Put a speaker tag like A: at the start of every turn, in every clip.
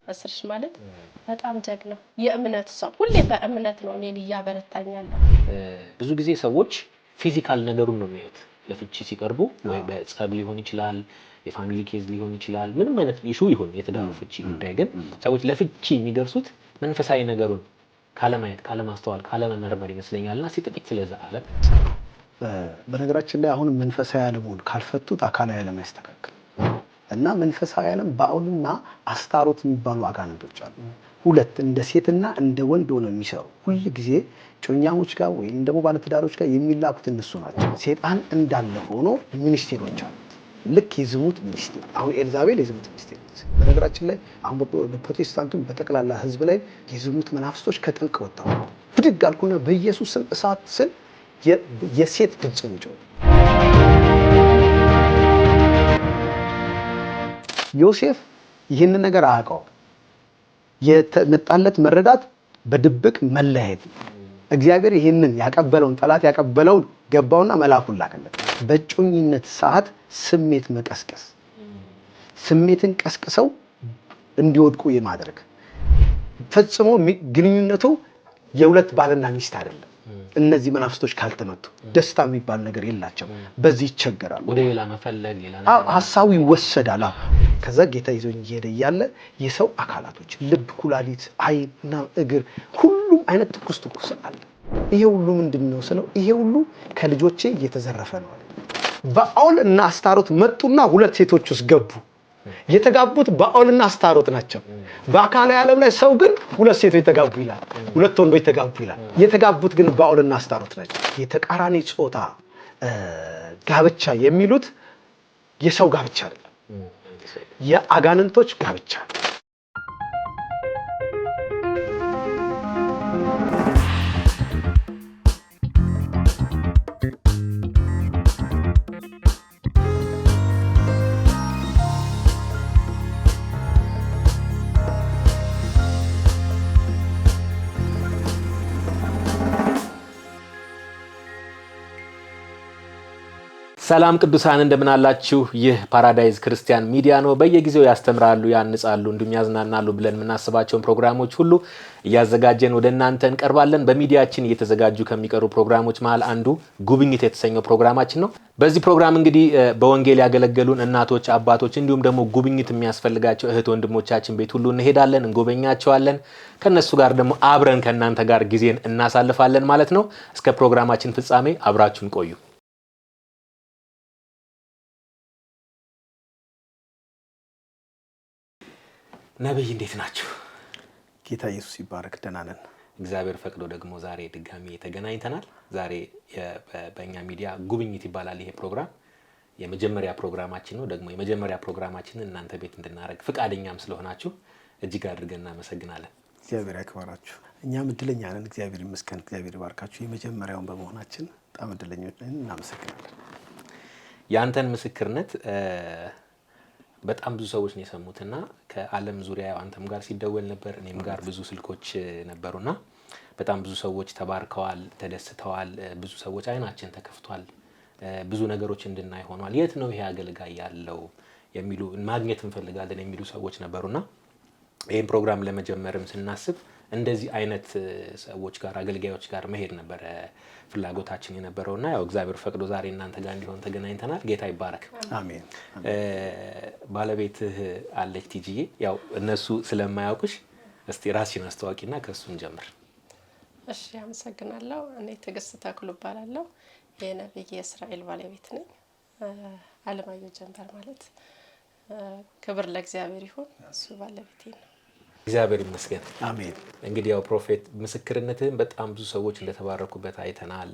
A: አስርሽ ማለት በጣም ጀግና የእምነት ሰው ሁሌ በእምነት ነው እኔን እያበረታኛል።
B: ብዙ ጊዜ ሰዎች ፊዚካል ነገሩን ነው የሚያዩት ለፍቺ ሲቀርቡ ወይ በጸብ ሊሆን ይችላል የፋሚሊ ኬዝ ሊሆን ይችላል ምንም አይነት ኢሹ ይሁን የትዳር ፍቺ ጉዳይ ግን ሰዎች ለፍቺ የሚደርሱት መንፈሳዊ ነገሩን ካለማየት ካለማስተዋል ካለመመርመር ይመስለኛልና ሲጥቂት ስለዛ አለ።
C: በነገራችን ላይ አሁን መንፈሳዊ ዓለሙን ካልፈቱት አካላዊ ዓለም ያስተካክል እና መንፈሳዊ ዓለም ባኦልና አስታሮት የሚባሉ አጋንንቶች አሉ። ሁለት እንደ ሴትና እንደ ወንድ ሆነው የሚሰሩ ሁሉ ጊዜ ጮኛሞች ጋር ወይ እንደሞ ባለትዳሮች ጋር የሚላኩት እነሱ ናቸው። ሰይጣን እንዳለ ሆኖ ሚኒስቴሮች አሉ። ልክ የዝሙት ሚኒስቴር አሁን ኤልዛቤል የዝሙት ሚኒስቴር። በነገራችን ላይ አሁን በፕሮቴስታንቱም በጠቅላላ ህዝብ ላይ የዝሙት መናፍስቶች ከጥልቅ ወጣው ብድግ አልኩና በኢየሱስ ስም እሳት ስል የሴት ድምጽ ነው። ዮሴፍ ይህንን ነገር አያውቀው። የተመጣለት መረዳት በድብቅ መለያየት። እግዚአብሔር ይህንን ያቀበለውን ጠላት ያቀበለውን ገባውና መልአኩን ላከለት። በእጮኝነት ሰዓት ስሜት መቀስቀስ፣ ስሜትን ቀስቅሰው እንዲወድቁ የማድረግ ፈጽሞ ግንኙነቱ የሁለት ባልና ሚስት አይደለም። እነዚህ መናፍስቶች ካልተመቱ ደስታ የሚባል ነገር የላቸው። በዚህ ይቸገራሉ።
B: ወደ ሌላ መፈለግ ሌላ
C: ሐሳቡ ይወሰዳል። ከዛ ጌታ ይዞኝ እየሄደ እያለ የሰው አካላቶች ልብ፣ ኩላሊት፣ አይንና እግር ሁሉም አይነት ትኩስ አለ። ይሄ ሁሉ ምንድነው ስለው ይሄ ሁሉ ከልጆቼ እየተዘረፈ ነው አለ። ባኦል እና አስታሮት መጡና ሁለት ሴቶች ውስጥ ገቡ። የተጋቡት ባኦልና አስታሮት ናቸው። በአካላዊ ዓለም ላይ ሰው ግን ሁለት ሴቶች ተጋቡ ይላል፣ ሁለት ወንዶች ተጋቡ ይላል። የተጋቡት ግን ባኦልና አስታሮት ናቸው። የተቃራኒ ጾታ ጋብቻ የሚሉት የሰው ጋብቻ አይደለም፣ የአጋንንቶች ጋብቻ።
B: ሰላም ቅዱሳን እንደምን አላችሁ? ይህ ፓራዳይዝ ክርስቲያን ሚዲያ ነው። በየጊዜው ያስተምራሉ፣ ያንጻሉ፣ እንዲሁም ያዝናናሉ ብለን የምናስባቸውን ፕሮግራሞች ሁሉ እያዘጋጀን ወደ እናንተ እንቀርባለን። በሚዲያችን እየተዘጋጁ ከሚቀሩ ፕሮግራሞች መሃል አንዱ ጉብኝት የተሰኘው ፕሮግራማችን ነው። በዚህ ፕሮግራም እንግዲህ በወንጌል ያገለገሉን እናቶች፣ አባቶች እንዲሁም ደግሞ ጉብኝት የሚያስፈልጋቸው እህት ወንድሞቻችን ቤት ሁሉ እንሄዳለን፣ እንጎበኛቸዋለን። ከነሱ ጋር ደግሞ አብረን ከእናንተ ጋር ጊዜን እናሳልፋለን ማለት ነው። እስከ ፕሮግራማችን ፍጻሜ አብራችሁን ቆዩ። ነብይ እንዴት ናችሁ?
C: ጌታ ኢየሱስ ይባረክ። ደህና ነን።
B: እግዚአብሔር ፈቅዶ ደግሞ ዛሬ ድጋሚ ተገናኝተናል። ዛሬ በእኛ ሚዲያ ጉብኝት ይባላል ይሄ ፕሮግራም። የመጀመሪያ ፕሮግራማችን ነው። ደግሞ የመጀመሪያ ፕሮግራማችንን እናንተ ቤት እንድናረግ ፍቃደኛም ስለሆናችሁ እጅግ አድርገን እናመሰግናለን።
C: እግዚአብሔር ያክብራችሁ። እኛም እድለኛ ነን። እግዚአብሔር ይመስገን። እግዚአብሔር ይባርካችሁ። የመጀመሪያውን በመሆናችን በጣም እድለኞች ነን። እናመሰግናለን።
B: ያንተን ምስክርነት በጣም ብዙ ሰዎች ነው የሰሙትና ከዓለም ዙሪያ አንተም ጋር ሲደወል ነበር፣ እኔም ጋር ብዙ ስልኮች ነበሩና በጣም ብዙ ሰዎች ተባርከዋል፣ ተደስተዋል። ብዙ ሰዎች አይናችን ተከፍቷል፣ ብዙ ነገሮች እንድናይ ሆኗል። የት ነው ይሄ አገልጋይ ያለው የሚሉ ማግኘት እንፈልጋለን የሚሉ ሰዎች ነበሩና ይሄን ፕሮግራም ለመጀመርም ስናስብ እንደዚህ አይነት ሰዎች ጋር አገልጋዮች ጋር መሄድ ነበር ፍላጎታችን የነበረውና ያው እግዚአብሔር ፈቅዶ ዛሬ እናንተ ጋር እንዲሆን ተገናኝተናል። ጌታ ይባረክ።
C: አሜን።
B: ባለቤትህ አለች ቲጂዬ፣ ያው እነሱ ስለማያውቁሽ እስቲ ራስሽን አስተዋቂና ከሱን ጀምር።
A: እሺ፣ አመሰግናለሁ። እኔ ትዕግስት ተክሉ እባላለሁ። የነብይ እስራኤል ባለቤት ነኝ። አለማየሁ ጀንበር ማለት ክብር ለእግዚአብሔር ይሁን፣ እሱ ባለቤቴ ነው።
B: እግዚአብሔር ይመስገን።
C: አሜን።
B: እንግዲህ ያው ፕሮፌት ምስክርነትህን በጣም ብዙ ሰዎች እንደተባረኩበት አይተናል።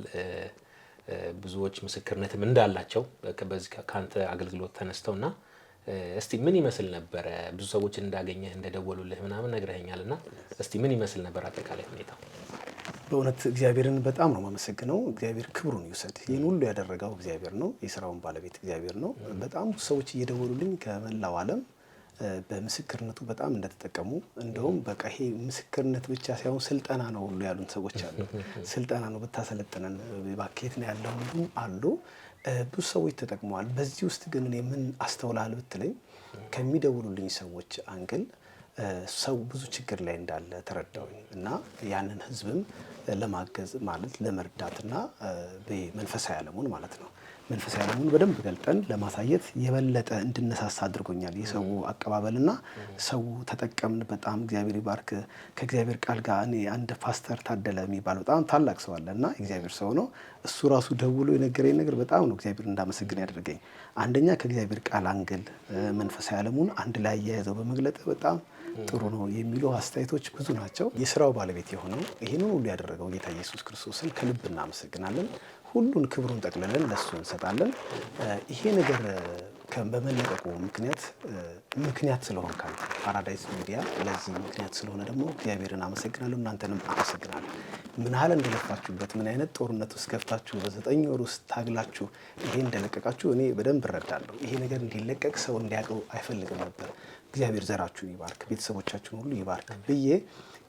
B: ብዙዎች ምስክርነትም እንዳላቸው በዚህ ካንተ አገልግሎት ተነስተውና እስቲ ምን ይመስል ነበር? ብዙ ሰዎች እንዳገኘህ እንደደወሉልህ ምናምን ነግረኸኛልና እስቲ ምን ይመስል ነበር አጠቃላይ ሁኔታው?
C: በእውነት እግዚአብሔርን በጣም ነው የማመሰግነው። እግዚአብሔር ክብሩን ይውሰድ። ይህን ሁሉ ያደረገው እግዚአብሔር ነው። የሥራውን ባለቤት እግዚአብሔር ነው። በጣም ሰዎች እየደወሉልኝ ከመላው ዓለም በምስክርነቱ በጣም እንደተጠቀሙ እንደውም በቃ ይሄ ምስክርነት ብቻ ሳይሆን ስልጠና ነው ሁሉ ያሉን ሰዎች አሉ። ስልጠና ነው ብታሰለጥነን ባኬት ነው ያለው አሉ። ብዙ ሰዎች ተጠቅመዋል። በዚህ ውስጥ ግን እኔ ምን አስተውላል ብትለኝ ከሚደውሉልኝ ሰዎች አንግል ሰው ብዙ ችግር ላይ እንዳለ ተረዳሁኝ እና ያንን ህዝብም ለማገዝ ማለት ለመርዳትና በመንፈሳዊ ዓለሙን ማለት ነው መንፈሳዊ ዓለሙን በደንብ ገልጠን ለማሳየት የበለጠ እንድነሳሳ አድርጎኛል። የሰው አቀባበልና ሰው ተጠቀምን። በጣም እግዚአብሔር ይባርክ። ከእግዚአብሔር ቃል ጋር እኔ አንድ ፓስተር ታደለ የሚባል በጣም ታላቅ ሰው አለና እግዚአብሔር ሰው ነው። እሱ ራሱ ደውሎ የነገረኝ ነገር በጣም ነው እግዚአብሔር እንዳመሰግን ያደረገኝ። አንደኛ ከእግዚአብሔር ቃል አንግል መንፈሳዊ ዓለሙን አንድ ላይ አያይዘው በመግለጥ በጣም ጥሩ ነው የሚሉ አስተያየቶች ብዙ ናቸው። የስራው ባለቤት የሆነው ይህንን ሁሉ ያደረገው ጌታ ኢየሱስ ክርስቶስን ከልብ እናመሰግናለን። ሁሉን ክብሩን ጠቅልለን ለሱ እንሰጣለን። ይሄ ነገር በመለቀቁ ምክንያት ስለሆነ ፓራዳይስ ሚዲያ ለዚህ ምክንያት ስለሆነ ደግሞ እግዚአብሔርን አመሰግናለሁ። እናንተንም አመሰግናለሁ። ምን ያህል እንደለፋችሁበት ምን አይነት ጦርነት ውስጥ ገብታችሁ በ9 ወር ውስጥ ታግላችሁ ይሄ እንደለቀቃችሁ እኔ በደንብ እረዳለሁ። ይሄ ነገር እንዲለቀቅ ሰው እንዲያውቀው አይፈልግም ነበር። እግዚአብሔር ዘራችሁን ይባርክ፣ ቤተሰቦቻችሁን ሁሉ ይባርክ ብዬ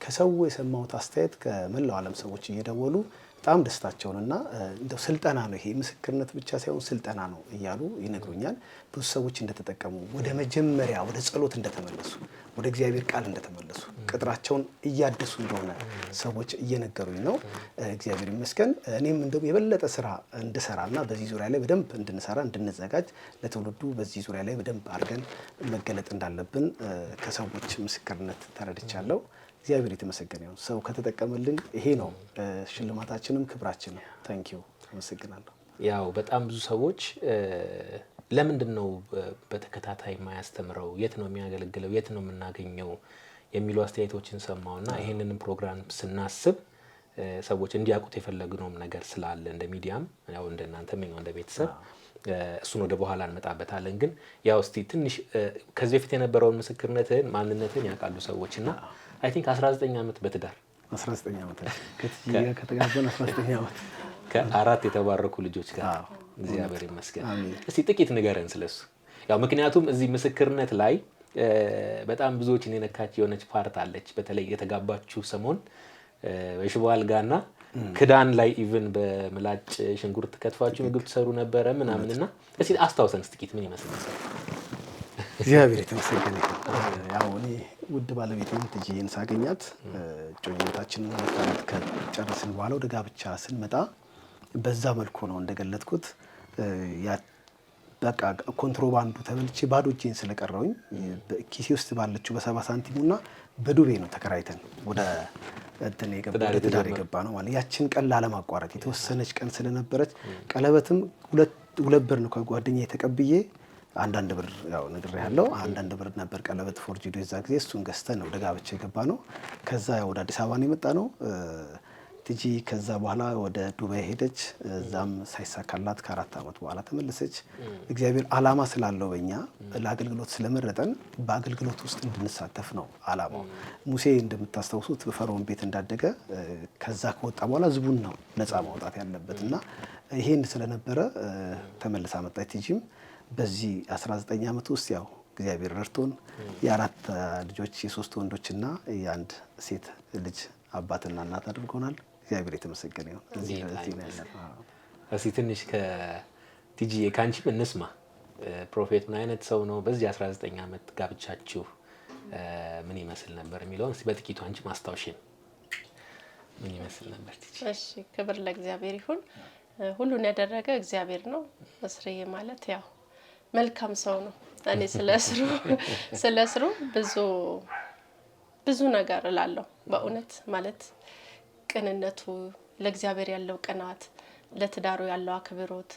C: ከሰው የሰማሁት አስተያየት ከመላው ዓለም ሰዎች እየደወሉ በጣም ደስታቸውንና እንደው ስልጠና ነው ይሄ ምስክርነት ብቻ ሳይሆን ስልጠና ነው እያሉ ይነግሩኛል። ብዙ ሰዎች እንደተጠቀሙ ወደ መጀመሪያ ወደ ጸሎት እንደተመለሱ ወደ እግዚአብሔር ቃል እንደተመለሱ ቅጥራቸውን እያደሱ እንደሆነ ሰዎች እየነገሩኝ ነው። እግዚአብሔር ይመስገን። እኔም እንደውም የበለጠ ስራ እንድሰራና በዚህ ዙሪያ ላይ በደንብ እንድንሰራ እንድንዘጋጅ ለትውልዱ በዚህ ዙሪያ ላይ በደንብ አድርገን መገለጥ እንዳለብን ከሰዎች ምስክርነት ተረድቻለሁ። እግዚአብሔር የተመሰገነ ይሁን። ሰው ከተጠቀመልን ይሄ ነው ሽልማታችንም ክብራችንም። ታንኪዩ አመሰግናለሁ።
B: ያው በጣም ብዙ ሰዎች ለምንድን ነው በተከታታይ የማያስተምረው፣ የት ነው የሚያገለግለው፣ የት ነው የምናገኘው የሚሉ አስተያየቶችን ሰማውና ይሄንንም ፕሮግራም ስናስብ ሰዎች እንዲያውቁት የፈለግነውም ነገር ስላለ እንደ ሚዲያም ያው እንደናንተም ነው እንደ ቤተሰብ እሱን ወደ በኋላ እንመጣበታለን። ግን ያው እስቲ ትንሽ ከዚህ በፊት የነበረውን ምስክርነትን ማንነትን ያውቃሉ ሰዎችና አይ ቲንክ 19 ዓመት በትዳር
C: 19 ዓመት ከተጋባን 19 ዓመት
B: ከ4 የተባረኩ ልጆች ጋር እግዚአብሔር ይመስገን። እስቲ ጥቂት ንገረን ስለሱ። ያው ምክንያቱም እዚህ ምስክርነት ላይ በጣም ብዙዎችን የነካች የሆነች ፓርት አለች። በተለይ የተጋባችሁ ሰሞን በሽቦ አልጋና ክዳን ላይ ኢቭን በምላጭ ሽንኩርት ከትፋችሁ ምግብ ትሰሩ ነበረ ምናምንና እስቲ አስታውሰን ጥቂት ምን ይመስላል?
C: እግዚአብሔር የተመሰገነ ይሁን። ያው እኔ ውድ ባለቤቴን ትጂን ሳገኛት ጮኝነታችንን ወጣት ከጨረስን በኋላ ወደ ጋብቻ ስንመጣ በዛ መልኩ ነው እንደገለጥኩት። ያ በቃ ኮንትሮባንዱ ተበልቼ ባዶ እጄን ስለቀረውኝ ኪሴ ውስጥ ባለችው በ70 ሳንቲሙና በዱቤ ነው ተከራይተን ወደ ትዳር የገባ ነው ማለት። ያችን ቀን ላለማቋረጥ የተወሰነች ቀን ስለነበረች ቀለበትም ሁለት ብር ነው ከጓደኛዬ ተቀብዬ አንዳንድ ብር ያው ነግሬያለሁ። አንዳንድ ብር ነበር ቀለበት ፎርጂዶ የዛ ጊዜ እሱን ገዝተን ነው ወደ ጋብቻ የገባ ነው። ከዛ ወደ አዲስ አበባ ነው የመጣ ነው። ትጂ ከዛ በኋላ ወደ ዱባይ ሄደች። እዛም ሳይሳካላት ከ4 ዓመት በኋላ ተመለሰች። እግዚአብሔር ዓላማ ስላለው በእኛ ለአገልግሎት ስለመረጠን በአገልግሎት ውስጥ እንድንሳተፍ ነው ዓላማው። ሙሴ እንደምታስታውሱት በፈርዖን ቤት እንዳደገ ከዛ ከወጣ በኋላ ህዝቡን ነው ነፃ ማውጣት ያለበት እና ይሄን ስለነበረ ተመልሳ መጣች። ትጂም በዚህ 19 ዓመት ውስጥ ያው እግዚአብሔር ረድቶን የ4 ልጆች የ3 ወንዶችና የ1 ሴት ልጅ አባትና እናት አድርጎናል። እግዚአብሔር የተመሰገነ ይሁን። እዚህ ነው ያለው።
B: እስቲ ትንሽ ከቲጂ ካንቺ እንስማ። ፕሮፌት ምን አይነት ሰው ነው? በዚህ 19 ዓመት ጋብቻችሁ ምን ይመስል ነበር የሚለውን እስቲ በጥቂቱ አንቺ ማስታወሽን ምን ይመስል ነበር ቲጂ?
A: እሺ፣ ክብር ለእግዚአብሔር ይሁን። ሁሉን ያደረገ እግዚአብሔር ነው። እስርዬ ማለት ያው መልካም ሰው ነው። እኔ ስለስሩ ብዙ ነገር እላለሁ። በእውነት ማለት ቅንነቱ፣ ለእግዚአብሔር ያለው ቅናት፣ ለትዳሩ ያለው አክብሮት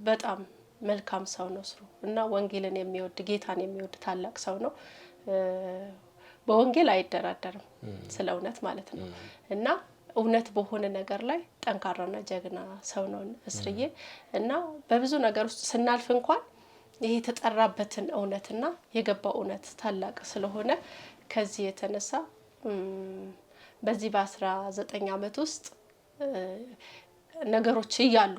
A: በጣም መልካም ሰው ነው ስሩ እና ወንጌልን የሚወድ ጌታን የሚወድ ታላቅ ሰው ነው። በወንጌል አይደራደርም ስለ እውነት ማለት ነው እና እውነት በሆነ ነገር ላይ ጠንካራና ጀግና ሰው ነው እስርዬ እና በብዙ ነገር ውስጥ ስናልፍ እንኳን ይሄ የተጠራበትን እውነትና የገባው እውነት ታላቅ ስለሆነ ከዚህ የተነሳ በዚህ በ19 ዓመት ውስጥ ነገሮች እያሉ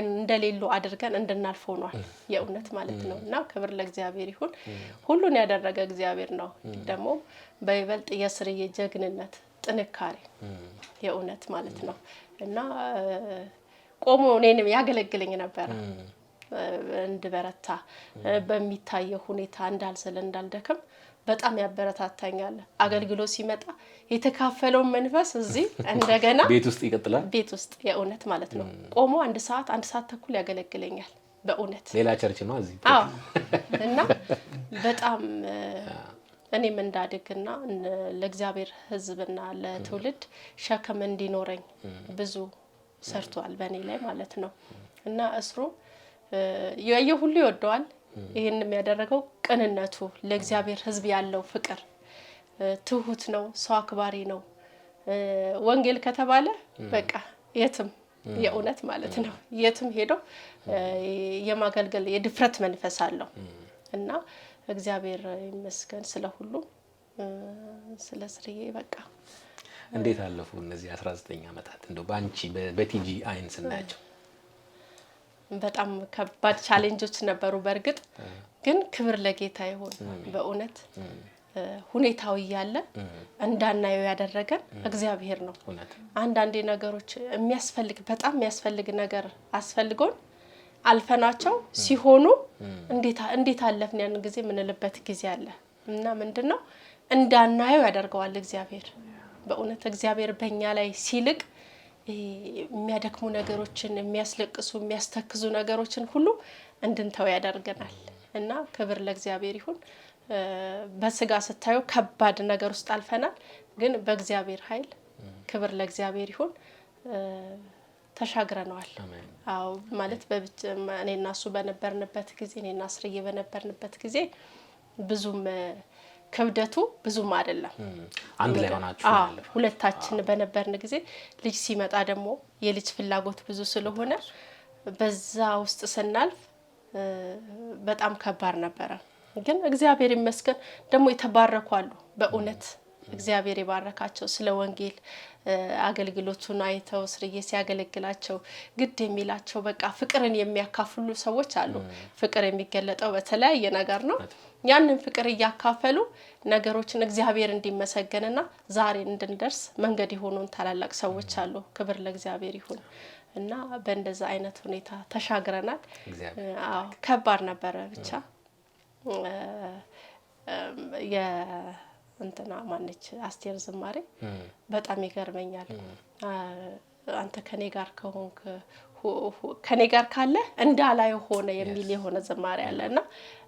A: እንደሌሉ አድርገን እንድናልፍ ሆኗል። የእውነት ማለት ነው እና ክብር ለእግዚአብሔር ይሁን። ሁሉን ያደረገ እግዚአብሔር ነው። ደግሞ በይበልጥ የእስርዬ ጀግንነት፣ ጥንካሬ የእውነት ማለት ነው እና ቆሞ እኔንም ያገለግለኝ ነበር እንድበረታ በሚታየው ሁኔታ እንዳልዘል እንዳልደክም በጣም ያበረታታኛል። አገልግሎት ሲመጣ የተካፈለውን መንፈስ እዚህ እንደገና
B: ቤት ውስጥ ይቀጥላል።
A: ቤት ውስጥ የእውነት ማለት ነው ቆሞ አንድ ሰዓት ተኩል ያገለግለኛል በእውነት
B: ሌላ ቸርች ነው እዚህ።
A: አዎ እና በጣም እኔም እንዳድግና ለእግዚአብሔር ሕዝብና ለትውልድ ሸክም እንዲኖረኝ ብዙ ሰርቷል በእኔ ላይ ማለት ነው። እና እስሩ የሁሉ ይወደዋል። ይሄንም ያደረገው ቅንነቱ፣ ለእግዚአብሔር ሕዝብ ያለው ፍቅር፣ ትሁት ነው፣ ሰው አክባሪ ነው። ወንጌል ከተባለ በቃ የትም የእውነት ማለት ነው የትም ሄዶ የማገልገል የድፍረት መንፈስ አለው እና እግዚአብሔር ይመስገን ስለሁሉ ስለ ስርዬ በቃ
B: እንዴት አለፉ እነዚህ 19 አመታት እንደው ባንቺ በቲጂ አይን ስናያቸው?
A: በጣም ከባድ ቻሌንጆች ነበሩ። በእርግጥ ግን ክብር ለጌታ ይሁን። በእውነት ሁኔታው ያለ እንዳናየው ያደረገን እግዚአብሔር ነው። አንዳንዴ ነገሮች በጣም የሚያስፈልግ ነገር አስፈልጎን አልፈናቸው ሲሆኑ እንዴት አለፍን ያን ጊዜ ምንልበት ጊዜ አለ እና ምንድነው እንዳናየው ያደርገዋል እግዚአብሔር። በእውነት እግዚአብሔር በእኛ ላይ ሲልቅ የሚያደክሙ ነገሮችን የሚያስለቅሱ የሚያስተክዙ ነገሮችን ሁሉ እንድንተው ያደርገናል እና ክብር ለእግዚአብሔር ይሁን። በስጋ ስታዩ ከባድ ነገር ውስጥ አልፈናል፣ ግን በእግዚአብሔር ኃይል ክብር ለእግዚአብሔር ይሁን ተሻግረናል። አዎ ማለት እኔና እሱ በነበርንበት ጊዜ እኔና ስርዬ በነበርንበት ጊዜ ብዙም ክብደቱ ብዙም አይደለም።
B: አንድ ላይ ሆናችሁ ማለት
A: ሁለታችን በነበርን ጊዜ ልጅ ሲመጣ ደግሞ የልጅ ፍላጎት ብዙ ስለሆነ በዛ ውስጥ ስናልፍ በጣም ከባድ ነበረ። ግን እግዚአብሔር ይመስገን ደግሞ የተባረኩ አሉ። በእውነት እግዚአብሔር ይባረካቸው ስለ ወንጌል አገልግሎቱን አይተው ስርዬ ሲያገለግላቸው ግድ የሚላቸው በቃ ፍቅርን የሚያካፍሉ ሰዎች አሉ። ፍቅር የሚገለጠው በተለያየ ነገር ነው። ያንን ፍቅር እያካፈሉ ነገሮችን እግዚአብሔር እንዲመሰገንና ዛሬ እንድንደርስ መንገድ የሆኑን ታላላቅ ሰዎች አሉ። ክብር ለእግዚአብሔር ይሁን እና በእንደዛ አይነት ሁኔታ ተሻግረናል። አዎ ከባድ ነበረ ብቻ እንትና ማነች አስቴር ዝማሬ በጣም ይገርመኛል። አንተ ከኔ ጋር ከሆንክ ከኔ ጋር ካለ እንዳላይ ሆነ የሚል የሆነ ዝማሬ አለና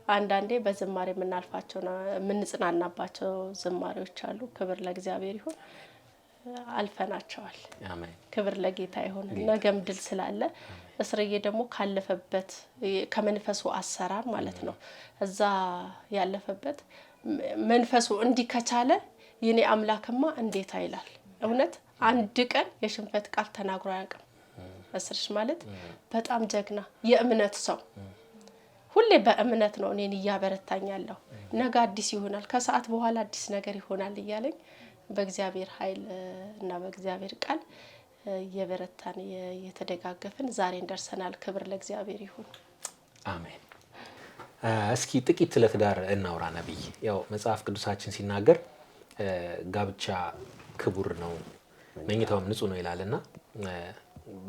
A: አንዳንዴ በዝማሬ የምናልፋቸው የምንጽናናባቸው ዝማሬዎች አሉ። ክብር ለእግዚአብሔር ይሁን አልፈናቸዋል። አሜን። ክብር ለጌታ ይሁን። ነገም ድል ስላለ እስርዬ ደግሞ ካለፈበት ከመንፈሱ አሰራር ማለት ነው እዛ ያለፈበት መንፈሱ እንዲከቻለ የኔ አምላክማ እንዴት አይላል። እውነት አንድ ቀን የሽንፈት ቃል ተናግሮ አያውቅም። እስርሽ ማለት በጣም ጀግና የእምነት ሰው ሁሌ በእምነት ነው እኔን እያበረታኛለሁ። ነገ አዲስ ይሆናል፣ ከሰዓት በኋላ አዲስ ነገር ይሆናል እያለኝ በእግዚአብሔር ኃይል እና በእግዚአብሔር ቃል የበረታን የተደጋገፍን ዛሬ እንደርሰናል። ክብር ለእግዚአብሔር ይሁን።
B: አሜን። እስኪ ጥቂት ስለ ትዳር እናውራ ነብይ። ያው መጽሐፍ ቅዱሳችን ሲናገር ጋብቻ ክቡር ነው መኝታውም ንጹህ ነው ይላልና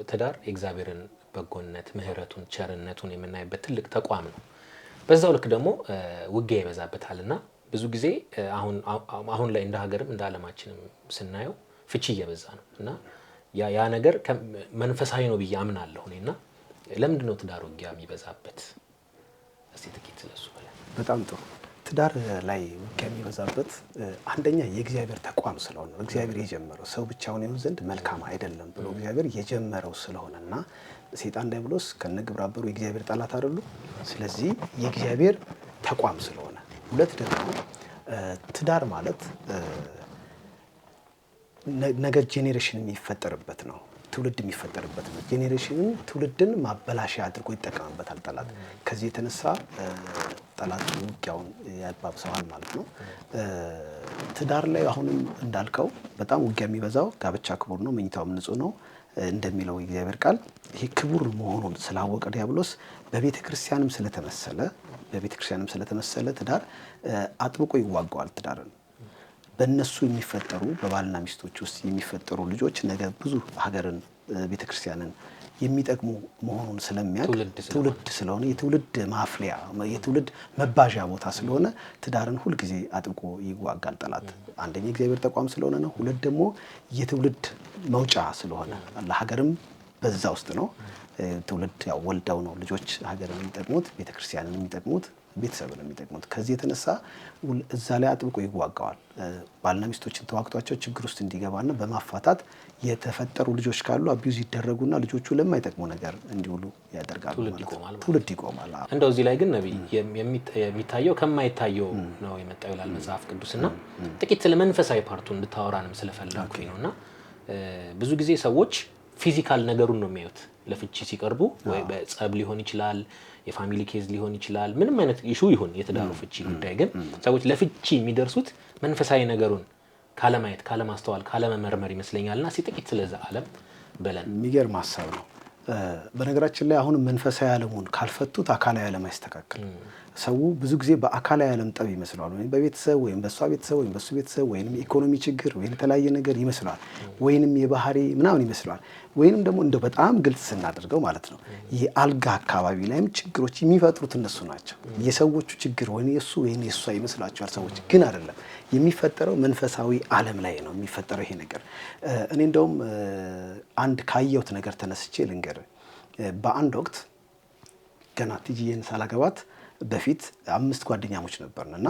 B: ትዳር የእግዚአብሔርን በጎነት፣ ምህረቱን፣ ቸርነቱን የምናይበት ትልቅ ተቋም ነው። በዛው ልክ ደግሞ ውጊያ ይበዛበታልና ብዙ ጊዜ አሁን ላይ እንደ ሀገርም እንደ ዓለማችንም ስናየው ፍቺ እየበዛ ነው እና ያ ነገር መንፈሳዊ ነው ብዬ አምናለሁ እኔና ለምንድን ነው ትዳር ውጊያ የሚበዛበት? እስቲ ጥቂት ስለሱ በላይ።
C: በጣም ጥሩ። ትዳር ላይ ውጊያ የሚበዛበት አንደኛ የእግዚአብሔር ተቋም ስለሆነ እግዚአብሔር የጀመረው ሰው ብቻውን ይሁን ዘንድ መልካም አይደለም ብሎ እግዚአብሔር የጀመረው ስለሆነና ሰይጣን ዲያብሎስ ከነግብረ አበሩ የእግዚአብሔር ጠላት አይደሉ። ስለዚህ የእግዚአብሔር ተቋም ስለሆነ፣ ሁለት ደግሞ ትዳር ማለት ነገ ጄኔሬሽን የሚፈጠርበት ነው፣ ትውልድ የሚፈጠርበት ነው። ጄኔሬሽንን ትውልድን ማበላሻ አድርጎ ይጠቀምበታል ጠላት። ከዚህ የተነሳ ጠላት ውጊያውን ያባብሰዋል ማለት ነው። ትዳር ላይ አሁንም እንዳልከው በጣም ውጊያ የሚበዛው ጋብቻ ክቡር ነው መኝታውም ንጹህ ነው እንደሚለው የእግዚአብሔር ቃል ይሄ ክቡር መሆኑን ስላወቀ ዲያብሎስ በቤተክርስቲያንም ስለተመሰለ ትዳር አጥብቆ ይዋጋዋል። ትዳርን በእነሱ የሚፈጠሩ በባልና ሚስቶች ውስጥ የሚፈጠሩ ልጆች ነገ ብዙ ሀገርን ቤተክርስቲያንን የሚጠቅሙ መሆኑን ስለሚያውቅ ትውልድ ስለሆነ የትውልድ ማፍለያ የትውልድ መባዣ ቦታ ስለሆነ ትዳርን ሁልጊዜ አጥብቆ ይዋጋል ጠላት። አንደኛ እግዚአብሔር ተቋም ስለሆነ ነው። ሁለት ደግሞ የትውልድ መውጫ ስለሆነ ለሀገርም በዛ ውስጥ ነው። ትውልድ ያው ወልደው ነው ልጆች ሀገርን የሚጠቅሙት፣ ቤተክርስቲያንን የሚጠቅሙት፣ ቤተሰብን የሚጠቅሙት። ከዚህ የተነሳ እዛ ላይ አጥብቆ ይዋጋዋል። ባልና ሚስቶችን ተዋግቷቸው ችግር ውስጥ እንዲገባና በማፋታት የተፈጠሩ ልጆች ካሉ አቢዩዝ ይደረጉና ልጆቹ ለማይጠቅሙ ነገር እንዲውሉ ያደርጋሉ። ትውልድ ይቆማል።
B: እንደው እዚህ ላይ ግን ነብይ የሚታየው ከማይታየው ነው የመጣው ይላል መጽሐፍ ቅዱስና ጥቂት ስለ መንፈሳዊ ፓርቱ እንድታወራንም ስለፈለኩኝ ነውና ብዙ ጊዜ ሰዎች ፊዚካል ነገሩን ነው የሚያዩት ለፍቺ ሲቀርቡ፣ ወይ በጸብ ሊሆን ይችላል፣ የፋሚሊ ኬዝ ሊሆን ይችላል፣ ምንም አይነት ኢሹ ይሁን የትዳሩ ፍቺ ጉዳይ ግን ሰዎች ለፍቺ የሚደርሱት መንፈሳዊ ነገሩን ካለማየት፣ ካለማስተዋል፣ ካለመመርመር ይመስለኛልና ጥቂት ስለዛ ዓለም በለን።
C: የሚገርም ሀሳብ ነው። በነገራችን ላይ አሁን መንፈሳዊ ዓለሙን ካልፈቱት አካላዊ ዓለም አይስተካከል። ሰው ብዙ ጊዜ በአካላዊ ዓለም ጠብ ይመስላል፣ ወይም በቤተሰብ ወይም በሷ ቤተሰብ ወይም በሱ ቤተሰብ ወይም ኢኮኖሚ ችግር ወይም የተለያየ ነገር ይመስላል፣ ወይንም የባህሪ ምናምን ይመስላል። ወይንም ደግሞ እንደው በጣም ግልጽ ስናደርገው ማለት ነው የአልጋ አካባቢ ላይም ችግሮች የሚፈጥሩት እነሱ ናቸው። የሰዎቹ ችግር ወይ የሱ ወይ የሷ ይመስላቸዋል ሰዎች፣ ግን አይደለም። የሚፈጠረው መንፈሳዊ ዓለም ላይ ነው የሚፈጠረው ይሄ ነገር። እኔ እንደውም አንድ ካየሁት ነገር ተነስቼ ልንገር። በአንድ ወቅት ገና ቲጂዬን ሳላገባት በፊት 5 ጓደኛሞች ነበርንና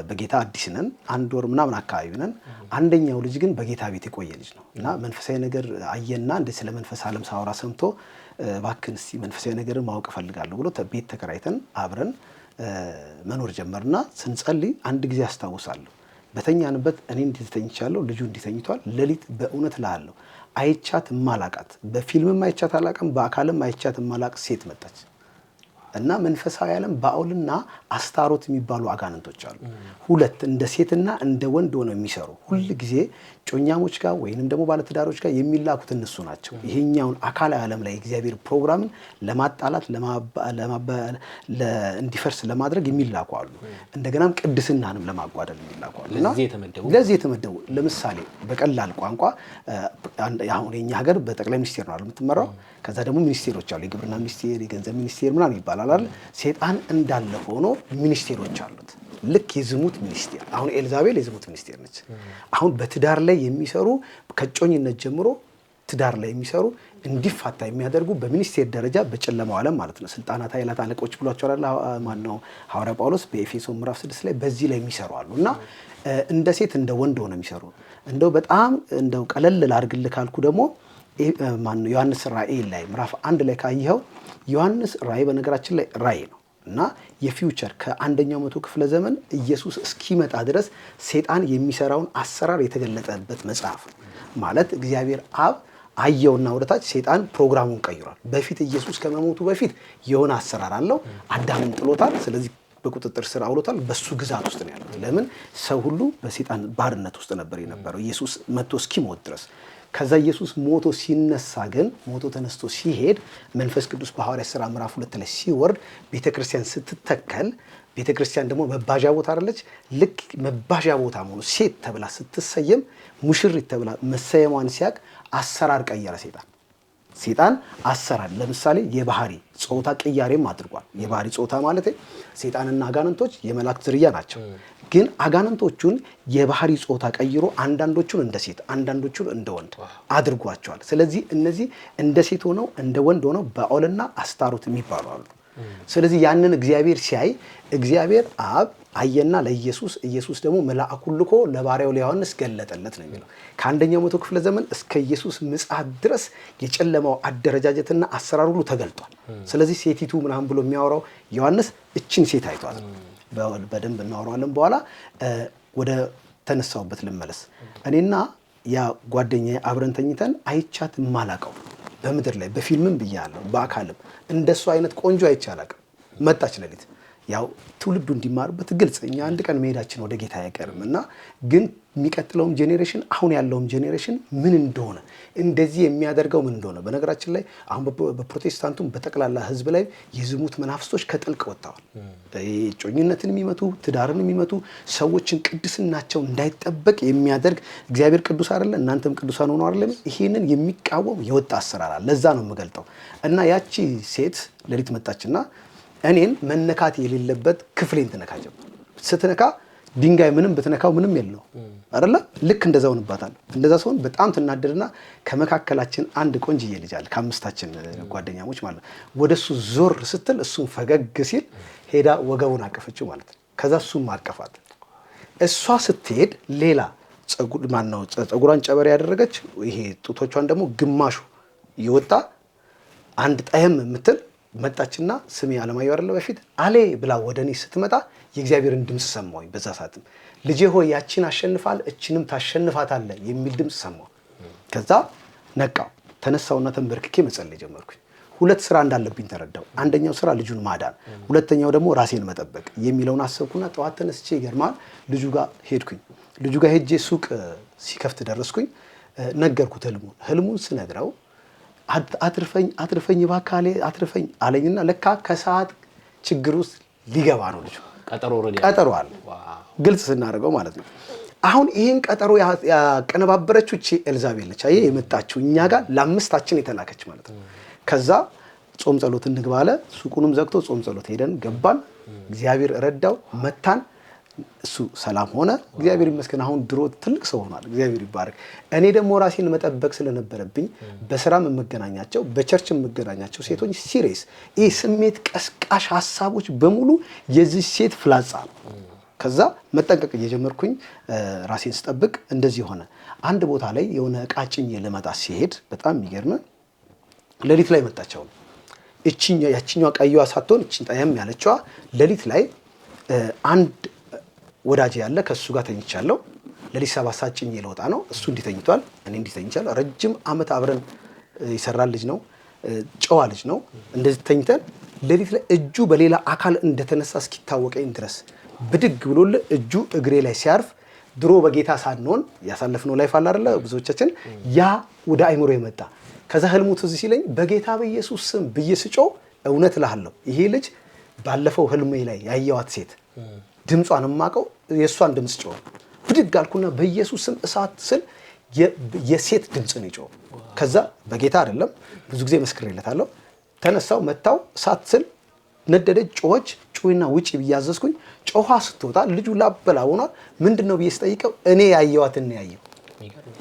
C: በጌታ አዲስ ነን፣ 1 ወር ምናምን አካባቢ ነን። አንደኛው ልጅ ግን በጌታ ቤት የቆየ ልጅ ነው እና መንፈሳዊ ነገር አየና እንደ ስለ መንፈስ ዓለም ሳወራ ሰምቶ እባክህን እስቲ መንፈሳዊ ነገር ማወቅ እፈልጋለሁ ብሎ ቤት ተከራይተን አብረን መኖር ጀመርና ስንጸልይ አንድ ጊዜ አስታውሳለሁ በተኛንበት እኔ እንዲተኝቻለሁ፣ ልጁ እንዲተኝቷል። ሌሊት በእውነት ላለው አይቻት ማላቃት፣ በፊልምም አይቻት አላቀም፣ በአካልም አይቻት ማላቅ ሴት መጣች እና መንፈሳዊ ዓለም ባኦልና አስታሮት የሚባሉ አጋንንቶች አሉ። ሁለት እንደ ሴትና እንደ ወንድ ሆነው የሚሰሩ ሁሉ ጊዜ ጮኛሞች ጋር ወይንም ደግሞ ባለትዳሮች ጋር የሚላኩት እነሱ ናቸው። ይሄኛውን አካላዊ ዓለም ላይ እግዚአብሔር ፕሮግራምን ለማጣላት እንዲፈርስ ለማድረግ የሚላኩ አሉ። እንደገናም ቅድስናንም ለማጓደል የሚላኩ አሉ። እና ለዚህ የተመደቡ ለምሳሌ በቀላል ቋንቋ አሁን የኛ ሀገር በጠቅላይ ሚኒስቴር ነው የምትመራው። ከዛ ደግሞ ሚኒስቴሮች አሉ፣ የግብርና ሚኒስቴር፣ የገንዘብ ሚኒስቴር ምናምን ይባላል አይደል? ሰይጣን እንዳለ ሆኖ ሚኒስቴሮች አሉት። ልክ የዝሙት ሚኒስቴር አሁን ኤልዛቤል የዝሙት ሚኒስቴር ነች። አሁን በትዳር ላይ የሚሰሩ ከጮኝነት ጀምሮ ትዳር ላይ የሚሰሩ እንዲፋታ የሚያደርጉ በሚኒስቴር ደረጃ በጨለማው ዓለም ማለት ነው ስልጣናት፣ ኃይላት፣ አለቆች ብሏቸዋል ማነው ሐዋርያ ጳውሎስ በኤፌሶን ምዕራፍ 6 ላይ በዚህ ላይ የሚሰሩ አሉ። እና እንደ ሴት እንደ ወንድ ሆነው የሚሰሩ እንደው በጣም እንደው ቀለል ላድርግልህ ካልኩ ደግሞ ማነው ዮሐንስ ራእይ ላይ ምዕራፍ 1 ላይ ካየኸው ዮሐንስ ራእይ በነገራችን ላይ ራእይ ነው እና የፊውቸር ከአንደኛው መቶ ክፍለ ዘመን ኢየሱስ እስኪመጣ ድረስ ሰይጣን የሚሰራውን አሰራር የተገለጠበት መጽሐፍ ማለት እግዚአብሔር አብ አየውና ወደታች ሰይጣን ፕሮግራሙን ቀይሯል። በፊት ኢየሱስ ከመሞቱ በፊት የሆነ አሰራር አለው። አዳምን ጥሎታል። ስለዚህ በቁጥጥር ስር አውሎታል። በሱ ግዛት ውስጥ ነው ያለው። ለምን ሰው ሁሉ በሰይጣን ባርነት ውስጥ ነበር የነበረው ኢየሱስ መጥቶ እስኪሞት ድረስ። ከዛ ኢየሱስ ሞቶ ሲነሳ ግን ሞቶ ተነስቶ ሲሄድ መንፈስ ቅዱስ በሐዋርያት ሥራ ምዕራፍ 2 ላይ ሲወርድ ቤተክርስቲያን ስትተከል፣ ቤተክርስቲያን ደግሞ መባዣ ቦታ አይደለች? ልክ መባዣ ቦታ መሆኑ ሴት ተብላ ስትሰየም ሙሽሪት ተብላ መሰየሟን ሲያቅ አሰራር ቀየረ ሰይጣን አሰራር። ለምሳሌ የባህሪ ጾታ ቅያሬም አድርጓል። የባህሪ ጾታ ማለት ሰይጣንና አጋንንቶች የመላእክት ዝርያ ናቸው። ግን አጋንንቶቹን የባህሪ ጾታ ቀይሮ አንዳንዶቹን እንደ ሴት አንዳንዶቹን እንደ ወንድ አድርጓቸዋል። ስለዚህ እነዚህ እንደ ሴት ሆነው እንደ ወንድ ሆነው ባኦልና አስታሮት የሚባሉ አሉ። ስለዚህ ያንን እግዚአብሔር ሲያይ እግዚአብሔር አብ አየና ኢየሱስ ደግሞ መልአኩን ልኮ ለባሪያው ለዮሐንስ ገለጠለት ነው የሚለው። ከአንደኛው መቶ ክፍለ ዘመን እስከ ኢየሱስ ምጽአት ድረስ የጨለማው አደረጃጀትና አሰራር ሁሉ ተገልጧል። ስለዚህ ሴቲቱ ምናምን ብሎ የሚያወራው ዮሐንስ እችን ሴት አይቷል። በደንብ እናወራለን በኋላ። ወደ ተነሳውበት ልመለስ። እኔና ያ ጓደኛዬ አብረን ተኝተን አይቻት ማላቀው በምድር ላይ በፊልምም ብያለሁ በአካልም እንደሱ አይነት ቆንጆ አይቻላቅም። መጣች ሌሊት ያው ትውልዱ እንዲማርበት ግልጽ እኛ አንድ ቀን መሄዳችን ወደ ጌታ አይቀርም እና ግን የሚቀጥለውም ጄኔሬሽን አሁን ያለውም ጄኔሬሽን ምን እንደሆነ እንደዚህ የሚያደርገው ምን እንደሆነ በነገራችን ላይ አሁን በፕሮቴስታንቱም በጠቅላላ ህዝብ ላይ የዝሙት መናፍስቶች ከጥልቅ ወጥተዋል። ጮኝነትን የሚመቱ ትዳርን የሚመቱ ሰዎችን ቅድስናቸው እንዳይጠበቅ የሚያደርግ እግዚአብሔር ቅዱስ አይደለ እናንተም ቅዱሳን ሆኖ አይደለም ይሄንን የሚቃወም የወጣ አሰራር አለ። ለዛ ነው የምገልጠው እና ያቺ ሴት ሌሊት መጣችና እኔን መነካት የሌለበት ክፍሌን ትነካ ጀመር። ስትነካ ድንጋይ ምንም ብትነካው ምንም የለው አይደለ ልክ እንደዛው እንባታል። እንደዛ ሰውን በጣም ትናደድና ከመካከላችን አንድ ቆንጅዬ ልጅ አለ ከአምስታችን ጓደኛሞች ማለት ነው። ወደሱ ዞር ስትል እሱን ፈገግ ሲል ሄዳ ወገቡን አቀፈችው ማለት ነው። ከዛ እሱም አቀፋት። እሷ ስትሄድ ሌላ ፀጉሯን ጨበሬ ያደረገች ይሄ ጡቶቿን ደግሞ ግማሹ ይወጣ አንድ ጠየም የምትል መጣችና ስሜ አለማየሁ አይደለ በፊት አሌ ብላ ወደኔ ስትመጣ የእግዚአብሔርን ድምጽ ሰማሁኝ። በዛ ሰዓትም ልጄ ሆይ ያቺን አሸንፋል እችንም ታሸንፋታለህ የሚል ድምጽ ሰማሁ። ከዛ ነቃው ተነሳውና ተንበርክኬ መጸለይ ጀመርኩኝ። ሁለት ስራ እንዳለብኝ ተረዳው። አንደኛው ስራ ልጁን ማዳን፣ ሁለተኛው ደግሞ ራሴን መጠበቅ የሚለውን አሰብኩና ጠዋት ተነስቼ ይገርማል ልጁ ጋር ሄድኩኝ። ልጁ ጋር ሄጄ ሱቅ ሲከፍት ደረስኩኝ። ነገርኩት ህልሙን ስነግረው አትርፈኝ ባካሌ አትርፈኝ አለኝና ለካ ከሰዓት ችግር ውስጥ ሊገባ ነው ልጁ። ቀጠሮ አለ ግልጽ ስናደርገው ማለት ነው። አሁን ይህን ቀጠሮ ያቀነባበረችው እቺ ኤልዛቤል ነች። አየህ የመጣችው እኛ ጋር ለአምስታችን የተላከች ማለት ነው። ከዛ ጾም ጸሎት እንግባ አለ። ሱቁንም ዘግቶ ጾም ጸሎት ሄደን ገባን። እግዚአብሔር ረዳው መታን። እሱ ሰላም ሆነ። እግዚአብሔር ይመስገን አሁን ድሮ ትልቅ ሰው ሆኗል። እግዚአብሔር ይባረክ። እኔ ደግሞ ራሴን መጠበቅ ስለነበረብኝ በስራም የምገናኛቸው በቸርች የምገናኛቸው ሴቶች ሲሪየስ ይህ ስሜት ቀስቃሽ ሀሳቦች በሙሉ የዚህ ሴት ፍላጻ ነው። ከዛ መጠንቀቅ እየጀመርኩኝ ራሴን ስጠብቅ እንደዚህ ሆነ። አንድ ቦታ ላይ የሆነ ዕቃ ጭኜ ልመጣ ሲሄድ በጣም የሚገርም ሌሊት ላይ መጣቸው። ያቺኛዋ ቀይዋ ሳትሆን እቺን ጠየም ያለችዋ ሌሊት ላይ አንድ ወዳጅ ያለ ከሱ ጋር ተኝቻለሁ። ሌሊት 7 ሰዓት ጭኜ ልወጣ ነው። እሱ እንዲተኝቷል፣ እኔ እንዲተኝቻለሁ። ረጅም ዓመት አብረን ይሰራል ልጅ ነው፣ ጨዋ ልጅ ነው። እንደዚህ ተኝተን ሌሊት ላይ እጁ በሌላ አካል እንደተነሳ እስኪታወቀኝ ድረስ ብድግ ብሎልህ እጁ እግሬ ላይ ሲያርፍ ድሮ በጌታ ሳንሆን ያሳለፍነው ላይፍ አለ አይደለ ብዙዎቻችን ያ ወደ አይምሮ የመጣ ከዛ ህልሙ ትዝ ሲለኝ በጌታ በኢየሱስ ስም ብዬ ስጮህ እውነት እልሃለሁ ይሄ ልጅ ባለፈው ህልሜ ላይ ያየዋት ሴት ድምጿን የማውቀው የእሷን ድምፅ ጮህ ብድግ አልኩና በኢየሱስ ስም እሳት ስል የሴት ድምፅ ነው ጮህ። ከዛ በጌታ አይደለም ብዙ ጊዜ መስክሬለታለሁ። ተነሳው መታው እሳት ስል ነደደች፣ ጮኸች። ጮይና ውጪ ብያዘዝኩኝ። ጮኻ ስትወጣ ልጁ ላበላ ሆኗል። ምንድነው ብዬ ስጠይቀው እኔ ያየዋትን ያየው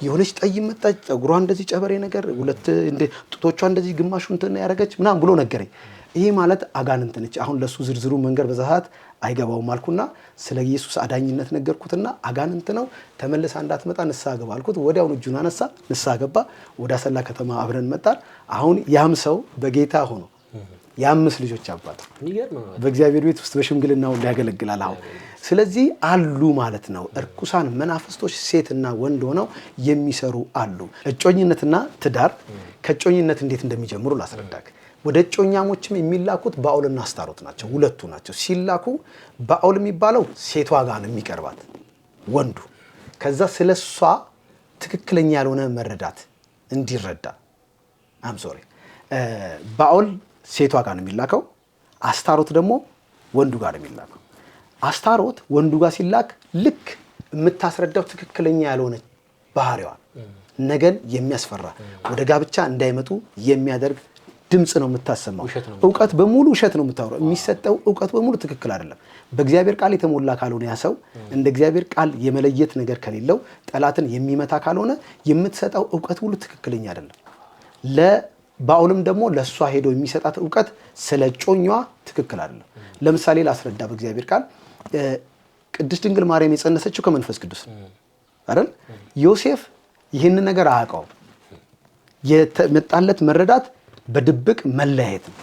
C: የሆነች ጠይም መጣች፣ ፀጉሯ እንደዚህ ጨበሬ ነገር ሁለት እንደ ጡቶቿ እንደዚህ ግማሹ እንትን ያደረገች ምናምን ብሎ ነገረኝ። ይሄ ማለት አጋንንት ነች። አሁን ለሱ ዝርዝሩ መንገር በዛት አይገባውም አልኩና ስለ ኢየሱስ አዳኝነት ነገርኩትና አጋንንት ነው ተመለሳ እንዳትመጣ ንስሐ ገባ አልኩት። ወዲያውኑ እጁን አነሳ፣ ንስሐ ገባ። ወደ አሰላ ከተማ አብረን መጣን። አሁን ያም ሰው በጌታ ሆኖ የ5 ልጆች አባት በእግዚአብሔር ቤት ውስጥ በሽምግልናው ያገለግላል አሁን። ስለዚህ አሉ ማለት ነው እርኩሳን መናፍስቶች ሴትና ወንድ ሆነው የሚሰሩ አሉ። እጮኝነትና ትዳር ከእጮኝነት እንዴት እንደሚጀምሩ ላስረዳክ። ወደ እጮኛሞችም የሚላኩት ባኦልና አስታሮት ናቸው። ሁለቱ ናቸው ሲላኩ። ባኦል የሚባለው ሴቷ ጋር ነው የሚቀርባት ወንዱ። ከዛ ስለሷ ትክክለኛ ያልሆነ መረዳት እንዲረዳ ባኦል ሴቷ ጋር ነው የሚላከው። አስታሮት ደግሞ ወንዱ ጋር ነው የሚላከው። አስታሮት ወንዱ ጋር ሲላክ ልክ የምታስረዳው ትክክለኛ ያልሆነ ባህሪዋን ነገን የሚያስፈራ ወደ ጋብቻ እንዳይመጡ የሚያደርግ ድምጽ ነው የምታሰማው። እውቀት በሙሉ ውሸት ነው የምታወራው። የሚሰጠው እውቀት በሙሉ ትክክል አይደለም። በእግዚአብሔር ቃል የተሞላ ካልሆነ ያ ሰው እንደ እግዚአብሔር ቃል የመለየት ነገር ከሌለው ጠላትን የሚመታ ካልሆነ የምትሰጠው እውቀት ሁሉ ትክክለኛ አይደለም። ለባኦልም ደግሞ ለሷ ሄዶ የሚሰጣት እውቀት ስለ ጮኛዋ ትክክል አይደለም። ለምሳሌ ላስረዳ። በእግዚአብሔር ቃል ቅድስት ድንግል ማርያም የጸነሰችው ከመንፈስ ቅዱስ አይደል? ዮሴፍ ይህን ነገር አያውቀውም። የመጣለት መረዳት በድብቅ መለያየት ነው።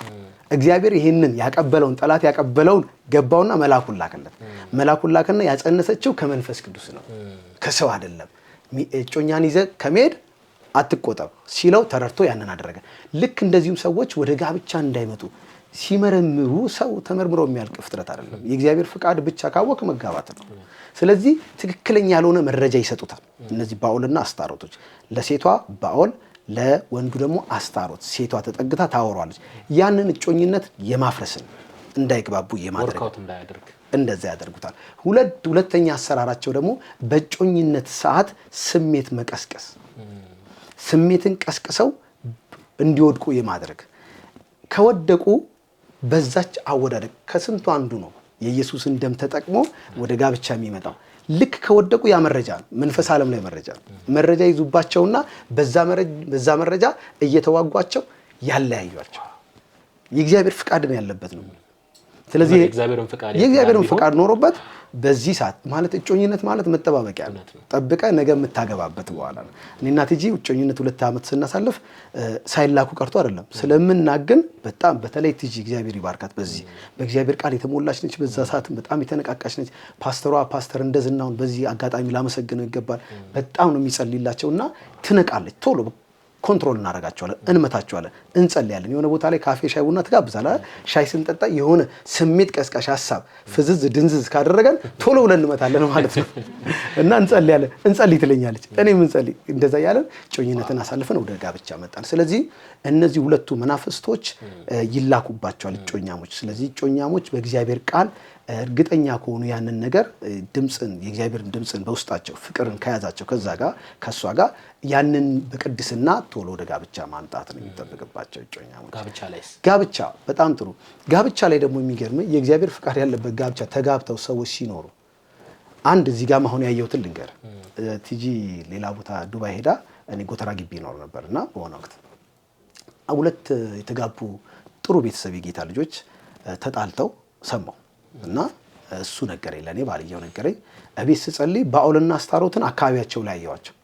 C: እግዚአብሔር ይህንን ያቀበለውን ጠላት ያቀበለውን ገባውና መላኩን ላከለት። መላኩን ላከና ያጸነሰችው ከመንፈስ ቅዱስ ነው፣ ከሰው አይደለም። እጮኛን ይዘህ ከመሄድ አትቆጠብ ሲለው ተረድቶ ያንን አደረገ። ልክ እንደዚሁም ሰዎች ወደ ጋብቻ እንዳይመጡ ሲመረምሩ ሰው ተመርምሮ የሚያልቅ ፍጥረት አይደለም። የእግዚአብሔር ፍቃድ ብቻ ካወቅ መጋባት ነው። ስለዚህ ትክክለኛ ያልሆነ መረጃ ይሰጡታል። እነዚህ ባኦልና አስታሮቶች ለሴቷ ባኦል ለወንዱ ደግሞ አስታሮት፣ ሴቷ ተጠግታ ታወራለች። ያንን እጮኝነት የማፍረስን እንዳይግባቡ የማድረግ እንደዛ ያደርጉታል። ሁለተኛ አሰራራቸው ደግሞ በእጮኝነት ሰዓት ስሜት መቀስቀስ፣ ስሜትን ቀስቅሰው እንዲወድቁ የማድረግ ከወደቁ በዛች አወዳደቅ ከስንቱ አንዱ ነው የኢየሱስን ደም ተጠቅሞ ወደ ጋብቻ የሚመጣው። ልክ ከወደቁ ያ መረጃ ነው፣ መንፈስ ዓለም ላይ መረጃ ይዙባቸውና በዛ መረጃ እየተዋጓቸው ያለያዩቸው። የእግዚአብሔር ፍቃድ ነው ያለበት ነው። ስለዚህ የእግዚአብሔርን ፍቃድ ኖሮበት በዚህ ሰዓት ማለት እጮኝነት ማለት መጠባበቂያ ነው። ጠብቀ ነገ የምታገባበት በኋላ ነው። እኔና ቲጂ እጮኝነት 2 ዓመት ስናሳልፍ ሳይላኩ ቀርቶ አይደለም ስለምናገን በጣም በተለይ ቲጂ እግዚአብሔር ይባርካት በዚህ በእግዚአብሔር ቃል የተሞላች ነች። በዛ ሰዓት በጣም የተነቃቃች ነች። ፓስተር እንደዝናውን በዚህ አጋጣሚ ላመሰግነው ይገባል። በጣም ነው የሚጸልይላቸውና ትነቃለች። ቶሎ ኮንትሮል እናደርጋቸዋለን፣ እንመታቸዋለን፣ እንጸልያለን። የሆነ ቦታ ላይ ካፌ ሻይ ቡና ትጋብዛለህ። ሻይ ስንጠጣ የሆነ ስሜት ቀስቃሽ ሀሳብ ፍዝዝ ድንዝዝ ካደረገን ቶሎ ብለን እንመታለን ማለት ነው እና እንጸልያለን። እንጸልይ ትለኛለች፣ እኔም እንጸልይ። እንደዛ ያለን እጮኝነትን አሳልፈን ወደ ጋብቻ መጣን። ስለዚህ እነዚህ ሁለቱ መናፍስቶች ይላኩባቸዋል እጮኛሞች። ስለዚህ እጮኛሞች በእግዚአብሔር ቃል እርግጠኛ ከሆኑ ያንን ነገር የእግዚአብሔርን ድምፅን በውስጣቸው ፍቅርን ከያዛቸው ከሷ ጋር ያንን በቅድስና ቶሎ ወደ ጋብቻ ማምጣት ነው የሚጠበቅባቸው እጮኛሞች። ጋብቻ በጣም ጥሩ። ጋብቻ ላይ ደግሞ የሚገርም የእግዚአብሔር ፍቃድ ያለበት ጋብቻ ተጋብተው ሰዎች ሲኖሩ አንድ እዚህ ጋር አሁን ያየሁትን ልንገር። ቲጂ ሌላ ቦታ ዱባይ ሄዳ እኔ ጎተራ ግቢ ይኖር ነበርና በሆነ ወቅት ሁለት የተጋቡ ጥሩ ቤተሰብ የጌታ ልጆች ተጣልተው ሰማሁ እና እሱ ነገረኝ፣ ለኔ ባልየው ነገረኝ። እቤት ስጸልይ ባኦልና አስታሮትን አካባቢያቸው ላይ አየዋቸው።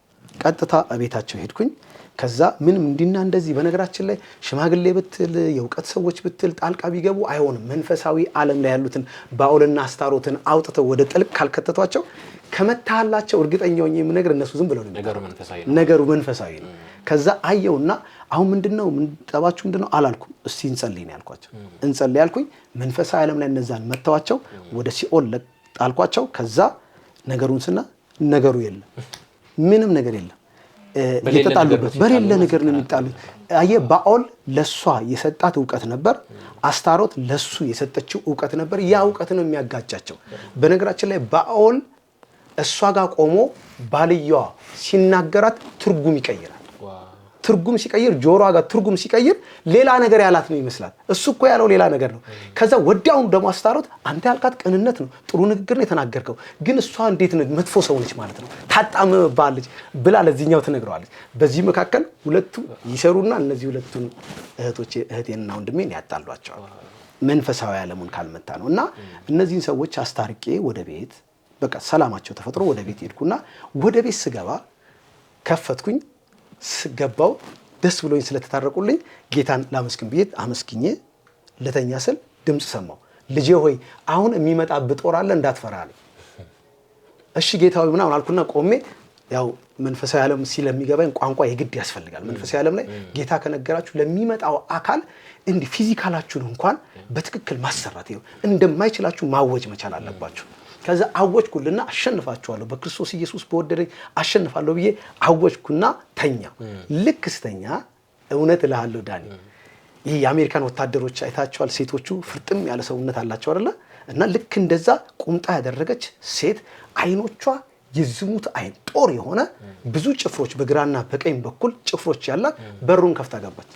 C: ቀጥታ እቤታቸው ሄድኩኝ። ከዛ ምንም እንዲና እንደዚህ በነገራችን ላይ ሽማግሌ ብትል የእውቀት ሰዎች ብትል ጣልቃ ቢገቡ አይሆንም። መንፈሳዊ ዓለም ላይ ያሉትን ባኦልና አስታሮትን አውጥተው ወደ ጥልቅ ካልከተቷቸው ከመታላቸው እርግጠኛው የምነግር እነሱ ዝም ብለው ነገሩ መንፈሳዊ ነው። ከዛ አየውና አሁን ምንድነው ጠባችሁ ምንድነው አላልኩም። እስቲ እንጸልይ ነው ያልኳቸው። እንጸልይ ያልኩኝ መንፈሳዊ ዓለም ላይ እነዛን መተዋቸው ወደ ሲኦል ጣልኳቸው። ከዛ ነገሩ የለም፣ ምንም ነገር የለም። እየተጣሉበት በሌለ ነገር ነው የሚጣሉት። አየህ ባኦል ለሷ የሰጣት ዕውቀት ነበር፣ አስታሮት ለሱ የሰጠችው ዕውቀት ነበር። ያ ዕውቀት ነው የሚያጋጫቸው። በነገራችን ላይ ባኦል እሷ ጋር ቆሞ ባልየዋ ሲናገራት ትርጉም ይቀይራል። ትርጉም ሲቀይር ጆሮዋ ጋር ትርጉም ሲቀይር ሌላ ነገር ያላት ነው ይመስላል። እሱ እኮ ያለው ሌላ ነገር ነው። ከዛ ወዲያውኑ ደግሞ አስታሮት አንተ ያልካት ቅንነት ነው፣ ጥሩ ንግግር ነው የተናገርከው፣ ግን እሷ እንዴት ነው መጥፎ ሰው ነች ማለት ነው፣ ታጣምባለች ብላ ለዚህኛው ትነግረዋለች። በዚህ መካከል ሁለቱ ይሰሩና እነዚህ ሁለቱን እህቴንና ወንድሜን ያጣሏቸዋል። መንፈሳዊ ዓለሙን ካልመታ ነው። እና እነዚህን ሰዎች አስታርቄ ወደ ቤት በቃ ሰላማቸው ተፈጥሮ ወደ ቤት ሄድኩና ወደ ቤት ስገባ ከፈትኩኝ። ስገባው ደስ ብሎኝ ስለተታረቁልኝ ጌታን ላመስግን ብዬ አመስግኜ ለተኛ ስል ድምፅ ሰማሁ። ልጄ ሆይ አሁን የሚመጣብህ ጦር አለ እንዳትፈራ አለ። እሺ ጌታ ሆይ ምናምን አልኩና ቆሜ ያው መንፈሳዊ ዓለም ስለሚገባኝ ቋንቋ የግድ ያስፈልጋል። መንፈሳዊ ዓለም ላይ ጌታ ከነገራችሁ ለሚመጣው አካል እንዲህ ፊዚካላችሁን እንኳን በትክክል ማሰራት እንደማይችላችሁ ማወጅ መቻል አለባችሁ። ከዛ አወጅኩልና አሸንፋችኋለሁ፣ በክርስቶስ ኢየሱስ በወደደኝ አሸንፋለሁ ብዬ አወጅኩና ተኛ። ልክ ስተኛ እውነት እልሃለሁ ዳኒ፣ ይሄ የአሜሪካን ወታደሮች አይታቸዋል። ሴቶቹ ፍርጥም ያለ ሰውነት አላቸው አይደለ? እና ልክ እንደዛ ቁምጣ ያደረገች ሴት አይኖቿ የዝሙት አይን ጦር የሆነ ብዙ ጭፍሮች በግራና በቀኝ በኩል ጭፍሮች ያላት በሩን ከፍታ ገባች።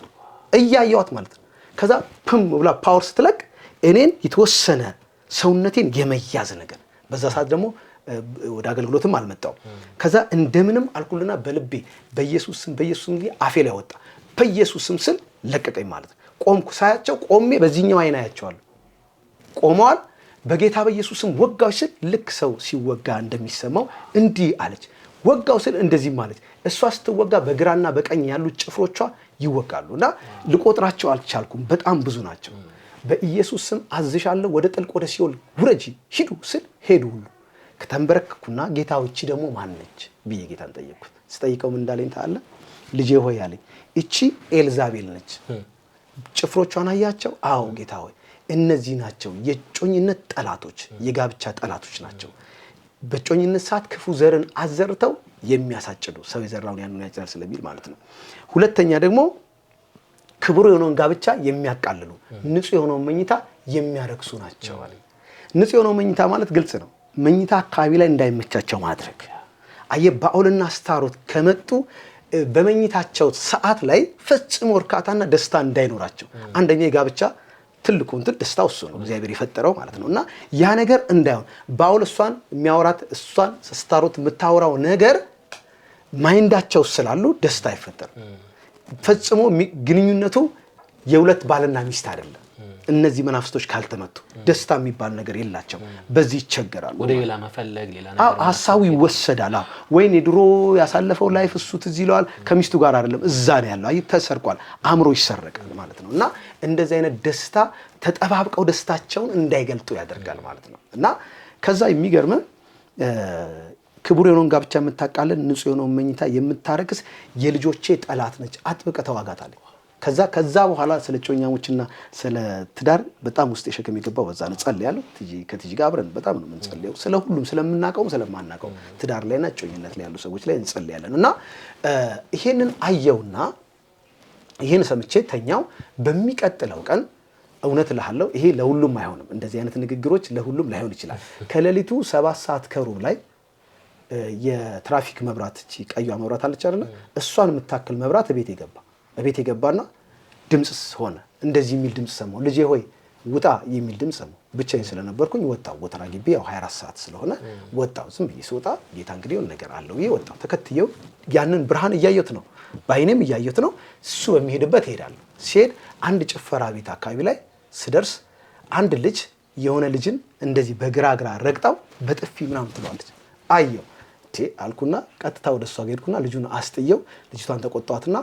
C: እያየዋት ማለት ነው። ከዛ ፕም ብላ ፓወር ስትለቅ እኔን የተወሰነ ሰውነቴን የመያዝ ነገር በዛ ሰዓት ደግሞ ወደ አገልግሎትም አልመጣው። ከዛ እንደምንም አልኩልና በልቤ በኢየሱስም አፌ ላይ ወጣ። በኢየሱስም ስል ለቀቀኝ ማለት ነው። ቆምኩ። ሳያቸው ቆሜ በዚህኛው አይን አያቸዋለሁ። ቆመዋል። በጌታ በኢየሱስም ወጋው ስል ልክ ሰው ሲወጋ እንደሚሰማው እንዲህ አለች። ወጋው ስል እንደዚህ ማለት እሷ ስትወጋ በግራና በቀኝ ያሉት ጭፍሮቿ ይወጋሉና ልቆጥራቸው አልቻልኩም። በጣም ብዙ ናቸው። በኢየሱስ ስም አዝሻለሁ፣ ወደ ጥልቅ ወደ ሲኦል ውረጂ ሂዱ ስል ሄዱ ሁሉ። ከተንበረከኩና ጌታው እቺ ደግሞ ማን ነች ብዬ ጌታን ጠየቅኩት። ስጠይቀው ምን እንዳለኝ ታለ ልጄ ሆይ አለኝ፣ እቺ ኤልዛቤል ነች። ጭፍሮቿን አያቸው። አዎ ጌታ ሆይ እነዚህ ናቸው የጮኝነት ጠላቶች፣ የጋብቻ ጠላቶች ናቸው። በጮኝነት ሰዓት ክፉ ዘርን አዘርተው የሚያሳጭዱ ሰው የዘራውን ያንን ያጭዳል ስለሚል ማለት ነው። ሁለተኛ ደግሞ ክቡር የሆነውን ጋብቻ የሚያቃልሉ ንጹህ የሆነውን መኝታ የሚያረክሱ ናቸው አለ። ንጹህ የሆነው መኝታ ማለት ግልጽ ነው። መኝታ አካባቢ ላይ እንዳይመቻቸው ማድረግ። ባኦልና አስታሮት ከመጡ በመኝታቸው ሰዓት ላይ ፈጽሞ እርካታና ደስታ እንዳይኖራቸው። አንደኛ የጋብቻ ትልቁ እንትን ደስታው እሱ ነው፣ እግዚአብሔር የፈጠረው ማለት ነው። እና ያ ነገር እንዳይሆን ባኦል እሷን የሚያወራት እሷን አስታሮት የምታወራው ነገር ማይንዳቸው ስላሉ ደስታ አይፈጠርም። ፈጽሞ ግንኙነቱ የሁለት ባልና ሚስት አይደለም። እነዚህ መናፍስቶች ካልተመቱ ደስታ የሚባል ነገር የላቸው። በዚህ ይቸገራሉ።
B: ወደ ሌላ መፈለግ ሌላ ነገር
C: ሐሳቡ ይወሰዳል። ወይኔ ድሮ ያሳለፈው ላይፍ እሱ ትዝ ይለዋል። ከሚስቱ ጋር አይደለም እዛ ነው ያለው። አይ ተሰርቋል፣ አእምሮ ይሰረቃል ማለት ነው። እና እንደዚህ አይነት ደስታ ተጠባብቀው ደስታቸውን እንዳይገልጡ ያደርጋል ማለት ነው። እና ከዛ የሚገርም ክቡር የሆነውን ጋብቻ የምታቃልን ንጹህ የሆነውን መኝታ የምታረክስ የልጆቼ ጠላት ነች፣ አጥብቀህ ተዋጋታለች። ከዛ በኋላ ስለ ጮኛሞችና ስለ ትዳር በጣም ውስጥ የሸክም የገባው በዛ ነው። ጸልያለሁ ከቲጂ ጋር አብረን በጣም ነው የምንጸልየው። ስለ ሁሉም ስለምናቀውም ስለማናቀው ትዳር ላይና ጮኝነት ላይ ያሉ ሰዎች ላይ እንጸልያለን። እና ይሄንን አየውና ይሄን ሰምቼ ተኛው። በሚቀጥለው ቀን እውነት እልሃለሁ ይሄ ለሁሉም አይሆንም። እንደዚህ አይነት ንግግሮች ለሁሉም ላይሆን ይችላል። ከሌሊቱ 7 ሰዓት ከሩብ ላይ የትራፊክ መብራት እቺ ቀይዋ መብራት አለች አይደል? እሷን የምታክል መብራት እቤት የገባና ድምጽ ሆነ። እንደዚህ የሚል ድምጽ ሰማሁ። ልጄ ሆይ ውጣ የሚል ድምጽ ሰማሁ። ብቻዬን ስለነበርኩኝ ወጣሁ። ወተራ ግቢ ያው 24 ሰዓት ስለሆነ ወጣሁ። ዝም ብዬ ስወጣ ጌታ እንግዲህ የሆነ ነገር አለው ብዬ ወጣሁ። ተከትየው ያንን ብርሃን እያየሁት ነው፣ በአይኔም እያየሁት ነው። እሱ በሚሄድበት እሄዳለሁ። ሲሄድ አንድ ጭፈራ ቤት አካባቢ ላይ ስደርስ አንድ ልጅ የሆነ ልጅን እንደዚህ በግራግራ ረግጣው በጥፊ ምናምን ትለዋለች። አየሁ አልኩና ቀጥታ ወደ እሷ ሄድኩና ልጁን አስጥየው ልጅቷን ተቆጣዋትና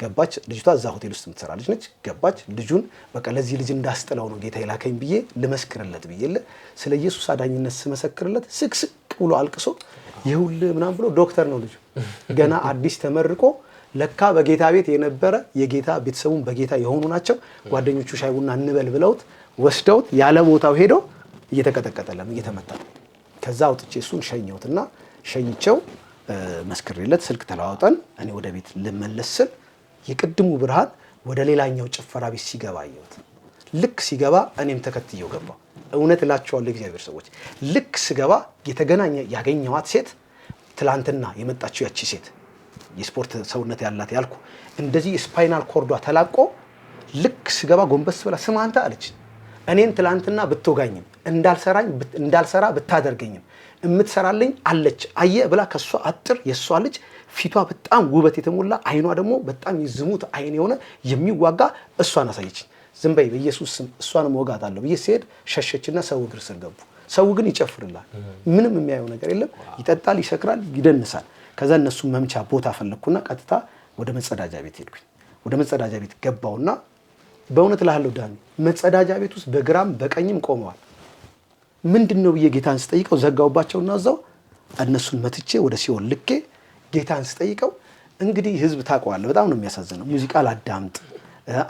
C: ገባች። ልጅቷ እዛ ሆቴል ውስጥ የምትሰራ ልጅ ነች። ገባች። ልጁን በቃ ለዚህ ልጅ እንዳስጥለው ነው ጌታ የላከኝ ብዬ ልመስክርለት ብዬለ ስለ ኢየሱስ አዳኝነት ስመሰክርለት ስቅስቅ ብሎ አልቅሶ ይኸውልህ ምናምን ብሎ ዶክተር ነው ልጁ ገና አዲስ ተመርቆ ለካ በጌታ ቤት የነበረ የጌታ ቤተሰቡን በጌታ የሆኑ ናቸው። ጓደኞቹ ሻይ ቡና እንበል ብለውት ወስደውት ያለ ቦታው ሄዶ እየተቀጠቀጠለም እየተመታ ከዛ አውጥቼ እሱን ሸኘሁትና ሸኝቸው መስክሬለት ስልክ ተለዋውጠን እኔ ወደ ቤት ልመለስ ስል የቅድሙ ብርሃን ወደ ሌላኛው ጭፈራ ቤት ሲገባ አየሁት። ልክ ሲገባ እኔም ተከትየው ገባሁ። እውነት እላችኋለሁ እግዚአብሔር ሰዎች ልክ ስገባ ያገኘኋት ሴት ትላንትና የመጣችው ያቺ ሴት የስፖርት ሰውነት ያላት ያልኩ እንደዚህ ስፓይናል ኮርዷ ተላቆ ልክ ስገባ ጎንበስ ብላ ስማ አንተ አለች። እኔን ትላንትና ብትወጋኝም እንዳልሰራ ብታደርገኝም እምትሰራልኝ አለች አየ ብላ ከሷ አጥር የሷ ልጅ ፊቷ በጣም ውበት የተሞላ አይኗ ደግሞ በጣም ይዝሙት አይን የሆነ የሚዋጋ እሷን አሳየችኝ። ዝም በይ በኢየሱስ ስም እሷን መወጋታለሁ ብዬ ሲሄድ ሸሸችና ሰው እግር ስር ገቡ። ሰው ግን ይጨፍርላል፣ ምንም የሚያየው ነገር የለም። ይጠጣል፣ ይሰክራል፣ ይደንሳል። ከዛ እነሱ መምቻ ቦታ ፈለኩና ቀጥታ ወደ መጸዳጃ ቤት ሄድኩኝ። ወደ መጸዳጃ ቤት ገባውና በእውነት እልሃለሁ ዳኒ መጸዳጃ ቤት ውስጥ በግራም በቀኝም ቆመዋል። ምንድነው ብዬ ጌታን ስጠይቀው ዘጋውባቸውና እዛው እነሱን መትቼ ወደ ሲኦል ልኬ ጌታን ስጠይቀው እንግዲህ ህዝብ ታውቀዋለህ፣ በጣም ነው የሚያሳዝነው። ሙዚቃ ላዳምጥ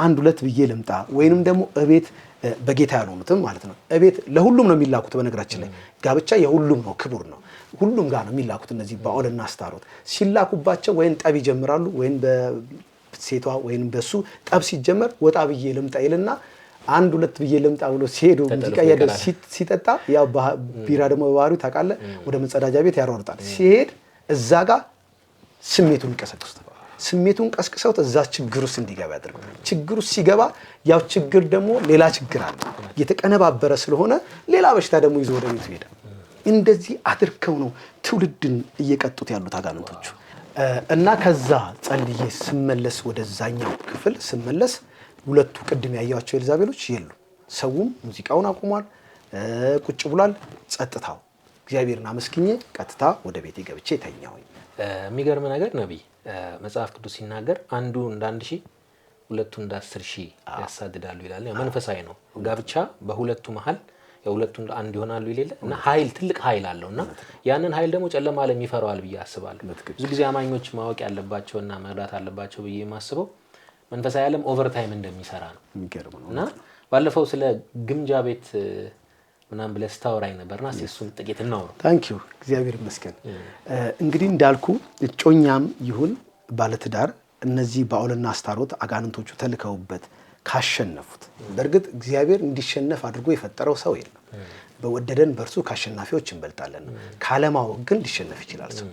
C: አንድ ሁለት ብዬ ልምጣ ወይንም ደግሞ እቤት በጌታ ያልሆኑትም ማለት ነው እቤት ለሁሉም ነው የሚላኩት። በነገራችን ላይ ጋብቻ የሁሉም ነው፣ ክቡር ነው። ሁሉም ጋር ነው የሚላኩት። እነዚህ ባኦልና አስታሮት ሲላኩባቸው ወይን ጠብ ይጀምራሉ፣ ወይን በሴቷ ወይን በሱ ጠብ ሲጀመር ወጣ ብዬ ልምጣ ይልና አንድ ሁለት ብዬ ልምጣ ብሎ ሲሄዱ ሙዚቃ ሲጠጣ ያው ቢራ ደግሞ በባህሪው ታውቃለህ ወደ መጸዳጃ ቤት ያሯርጣል። ሲሄድ እዛ ጋር ስሜቱን ይቀሰቅሱታል። ስሜቱን ቀስቅሰውት እዛ ችግር ውስጥ እንዲገባ ያደርጋል። ችግር ውስጥ ሲገባ ያው ችግር ደግሞ ሌላ ችግር አለ የተቀነባበረ ስለሆነ ሌላ በሽታ ደግሞ ይዞ ወደ ቤቱ ይሄዳል። እንደዚህ አድርገው ነው ትውልድን እየቀጡት ያሉት አጋንንቶቹ። እና ከዛ ጸልዬ ስመለስ ወደዛኛው ክፍል ስመለስ ሁለቱ ቅድም ያያቸው ኤልዛቤሎች የሉ። ሰውም ሙዚቃውን አቁሟል፣ ቁጭ ብሏል። ጸጥታው እግዚአብሔርን አመስግኜ ቀጥታ ወደ ቤቴ ገብቼ ተኛሁኝ።
B: የሚገርም ነገር ነብይ መጽሐፍ ቅዱስ ሲናገር አንዱ እንደ 1000 ሁለቱ እንደ 10000 ያሳድዳሉ ይላል። መንፈሳዊ ነው ጋብቻ። በሁለቱ መሃል የሁለቱ አንድ ይሆናሉ ይላል እና ኃይል ትልቅ ኃይል አለውና ያንን ኃይል ደግሞ ጨለማ ዓለም ይፈራዋል ብዬ አስባለሁ። ብዙ ጊዜ አማኞች ማወቅ ያለባቸውና መረዳት አለባቸው ብዬ የማስበው መንፈሳዊ ዓለም ኦቨርታይም እንደሚሰራ ነው
C: የሚገርም ነው።
B: እና ባለፈው ስለ ግምጃ ቤት ምናምን ብለህ ስታወራኝ ነበርና እሱን ጥቂት እናውራ።
C: ታንክ ዩ እግዚአብሔር ይመስገን። እንግዲህ እንዳልኩ እጮኛም ይሁን ባለትዳር እነዚህ ባኦልና አስታሮት አጋንንቶቹ ተልከውበት ካሸነፉት፣ በእርግጥ እግዚአብሔር እንዲሸነፍ አድርጎ የፈጠረው ሰው የለም። በወደደን በእርሱ ካሸናፊዎች እንበልጣለን። ካለማወቅ ግን ሊሸነፍ ይችላል ሰው።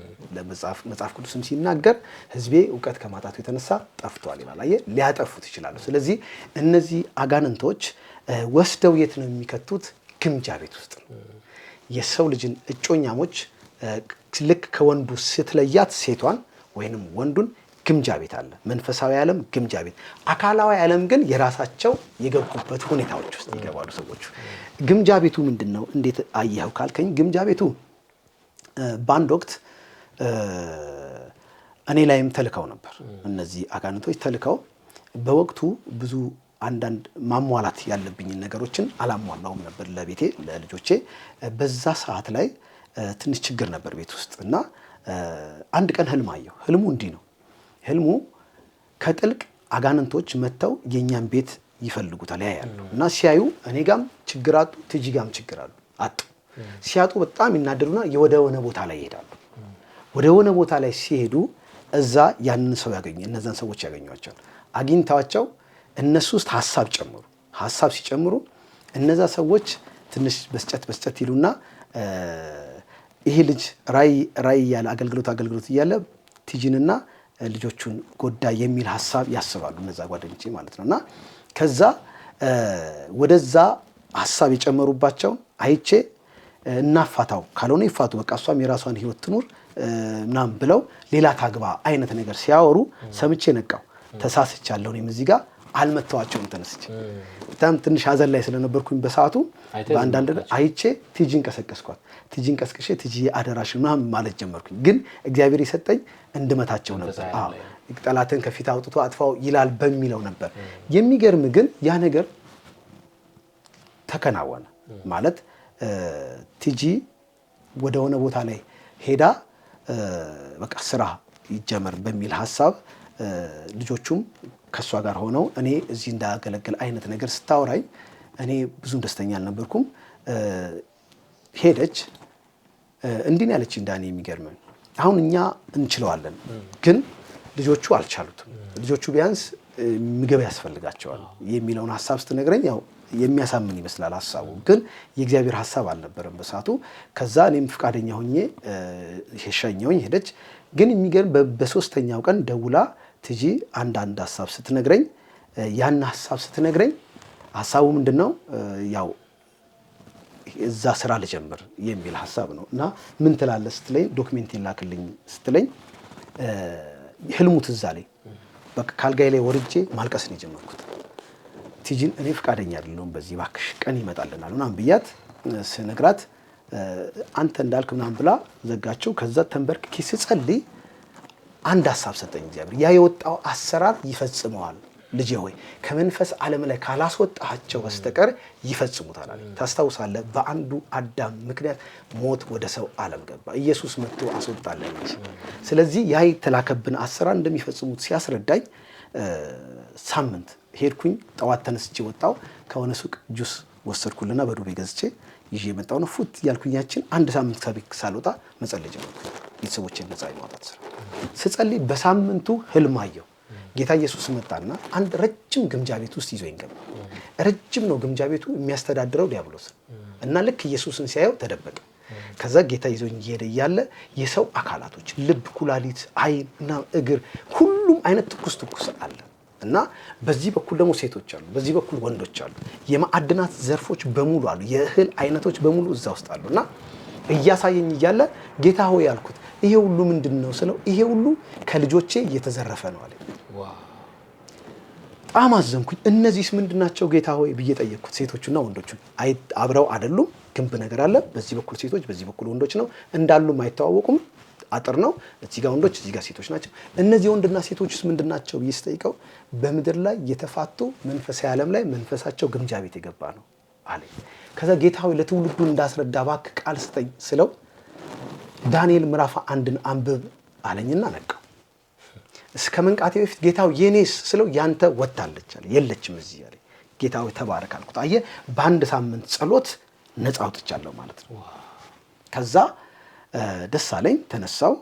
C: መጽሐፍ ቅዱስም ሲናገር ሕዝቤ እውቀት ከማጣቱ የተነሳ ጠፍቷል ይላል። አየህ፣ ሊያጠፉት ይችላሉ። ስለዚህ እነዚህ አጋንንቶች ወስደው የት ነው የሚከቱት? ግምጃ ቤት ውስጥ ነው። የሰው ልጅን እጮኛሞች ልክ ከወንዱ ስትለያት ሴቷን ወይንም ወንዱን ግምጃ ቤት አለ። መንፈሳዊ ዓለም ግምጃ ቤት፣ አካላዊ ዓለም ግን የራሳቸው የገቡበት ሁኔታዎች ውስጥ ይገባሉ ሰዎች። ግምጃ ቤቱ ምንድነው? እንዴት አየኸው ካልከኝ፣ ግምጃ ቤቱ በአንድ ወቅት እኔ ላይም ተልከው ነበር። እነዚህ አጋንንቶች ተልከው በወቅቱ ብዙ አንዳንድ ማሟላት ያለብኝን ነገሮችን አላሟላውም ነበር ለቤቴ ለልጆቼ። በዛ ሰዓት ላይ ትንሽ ችግር ነበር ቤት ውስጥ እና አንድ ቀን ህልም አየሁ። ህልሙ እንዲህ ነው። ህልሙ ከጥልቅ አጋንንቶች መጥተው የኛን ቤት ይፈልጉታል ያያሉ። እና ሲያዩ እኔ ጋም ችግር አጡ፣ ትጂ ጋም ችግር አጡ። ሲያጡ በጣም ይናደዱና ወደ ሆነ ቦታ ላይ ይሄዳሉ። ወደ ሆነ ቦታ ላይ ሲሄዱ እዛ ያንን ሰው እነዛን ሰዎች ያገኟቸዋል። አግኝታቸው እነሱ ውስጥ ሐሳብ ጨምሩ። ሐሳብ ሲጨምሩ እነዛ ሰዎች ትንሽ በስጨት ይሉና ይሄ ልጅ ራይ ያለ አገልግሎት እያለ ቲጂንና ልጆቹን ጎዳ የሚል ሐሳብ ያስባሉ እነዛ ጓደኞቼ ማለት ነውና ከዛ ወደዛ ሐሳብ የጨመሩባቸው አይቼ እናፋታው ካልሆነ ይፋቱ በቃ እሷም የራሷን ህይወት ትኑር ምናምን ብለው ሌላ ታግባ አይነት ነገር ሲያወሩ ሰምቼ ነቃው። ተሳስቻለሁ እኔም እዚህ ጋር አልመተዋቸውም። ተነስቼ በጣም ትንሽ ሀዘን ላይ ስለነበርኩኝ በሰዓቱ በአንዳንድ አይቼ ቲጂን ቀሰቀስኳት። ቲጂን ቀስቅሼ ቲጂ አደራሽ ምናምን ማለት ጀመርኩኝ። ግን እግዚአብሔር የሰጠኝ እንድመታቸው ነበር። ጠላትን ከፊት አውጥቶ አጥፋው ይላል በሚለው ነበር። የሚገርም ግን ያ ነገር ተከናወነ ማለት ቲጂ ወደ ሆነ ቦታ ላይ ሄዳ በቃ ስራ ይጀመር በሚል ሐሳብ ልጆቹም ከሷ ጋር ሆነው እኔ እዚህ እንዳገለግል አይነት ነገር ስታወራኝ እኔ ብዙም ደስተኛ አልነበርኩም። ሄደች እንዲህ ነው ያለች እንዳኔ የሚገርመን አሁን እኛ እንችለዋለን ግን ልጆቹ አልቻሉትም። ልጆቹ ቢያንስ ምግብ ያስፈልጋቸዋል የሚለውን ሐሳብ ስትነግረኝ ያው የሚያሳምን ይመስላል ሐሳቡ፣ ግን የእግዚአብሔር ሐሳብ አልነበረም በሰዓቱ። ከዛ እኔም ፍቃደኛ ሆኜ ሸኘሁኝ። ሄደች። ግን የሚገርም በሶስተኛው ቀን ደውላ ቲጂ አንዳንድ ሐሳብ ስትነግረኝ ያን ሐሳብ ስትነግረኝ ሐሳቡ ምንድነው ያው እዛ ስራ ልጀምር የሚል ሐሳብ ነው። እና ምን ትላለህ ስትለኝ ዶክመንት ይላክልኝ ስትለኝ ህልሙ ትዝ አለኝ። በቃ ካልጋይ ላይ ወርጄ ማልቀስ ነው የጀመርኩት። ቲጂን እኔ ፍቃደኛ አይደለሁም በዚህ ባክሽ ቀን ይመጣልናል ምናምን ብያት ስነግራት አንተ እንዳልክ ምናምን ብላ ዘጋቸው። ከዛ ተንበርክኬ ስጸልይ አንድ ሐሳብ ሰጠኝ እግዚአብሔር። ያ የወጣው አሰራር ይፈጽመዋል ልጄ ሆይ ከመንፈስ ዓለም ላይ ካላስወጣቸው በስተቀር ይፈጽሙታል አለ። ታስታውሳለህ? በአንዱ አዳም ምክንያት ሞት ወደ ሰው ዓለም ገባ። ኢየሱስ መጥቶ አስወጣለን። ስለዚህ ያ የተላከብን አሰራር እንደሚፈጽሙት ሲያስረዳኝ ሳምንት ሄድኩኝ። ጠዋት ተነስቼ ወጣው ከሆነ ሱቅ ጁስ ወሰድኩልና በዱቤ ገዝቼ ይዤ የመጣው ነው። ፉት ያልኩኛችን አንድ ሳምንት ከቤት ሳልወጣ መጸለይ ጀመርኩ። ቤተሰቦቼን ነፃ የማውጣት ስራ ስጸልይ በሳምንቱ ህልም አየሁ። ጌታ ኢየሱስ መጣና አንድ ረጅም ግምጃ ቤት ውስጥ ይዞኝ ገባ። ረጅም ነው ግምጃ ቤቱ፣ የሚያስተዳድረው ዲያብሎስ እና ልክ ኢየሱስን ሲያየው ተደበቀ። ከዛ ጌታ ይዞኝ እየሄደ እያለ የሰው አካላቶች ልብ፣ ኩላሊት፣ አይን እና እግር ሁሉም አይነት ትኩስ አለ እና በዚህ በኩል ደግሞ ሴቶች አሉ፣ በዚህ በኩል ወንዶች አሉ። የማዕድናት ዘርፎች በሙሉ አሉ፣ የእህል አይነቶች በሙሉ እዛ ውስጥ አሉና እያሳየኝ እያለ ጌታ ሆይ ያልኩት ይሄ ሁሉ ምንድነው ስለው ይሄ ሁሉ ከልጆቼ እየተዘረፈ ነው አለ። በጣም አዘንኩኝ። እነዚህስ ምንድናቸው ጌታ ሆይ ብዬ ጠየቅኩት። ሴቶቹና ወንዶቹ አብረው አይደሉም፣ ግንብ ነገር አለ። በዚህ በኩል ሴቶች፣ በዚህ በኩል ወንዶች ነው እንዳሉም አይተዋወቁም። አጥር ነው፣ እዚህ ጋር ወንዶች፣ እዚህ ጋር ሴቶች ናቸው። እነዚህ ወንድና ሴቶችስ ምንድናቸው ብዬ ስጠይቀው በምድር ላይ የተፋቱ መንፈሳዊ ዓለም ላይ መንፈሳቸው ግምጃ ቤት የገባ ነው አለ። ከዛ ጌታ ሆይ ለትውልዱ እንዳስረዳ እባክህ ቃል ስጠኝ ስለው ዳንኤል ምዕራፍ 1ን አንብብ አለኝና ነቃው። እስከ መንቃቴ በፊት ጌታው የኔስ ስለው ያንተ ወጣለች አለ የለችም እዚህ አለ ጌታው ተባረክ አልኩት አየ በአንድ ሳምንት ጸሎት ነፃ አውጥቻለሁ ማለት ነው ከዛ ደስ አለኝ ተነሳው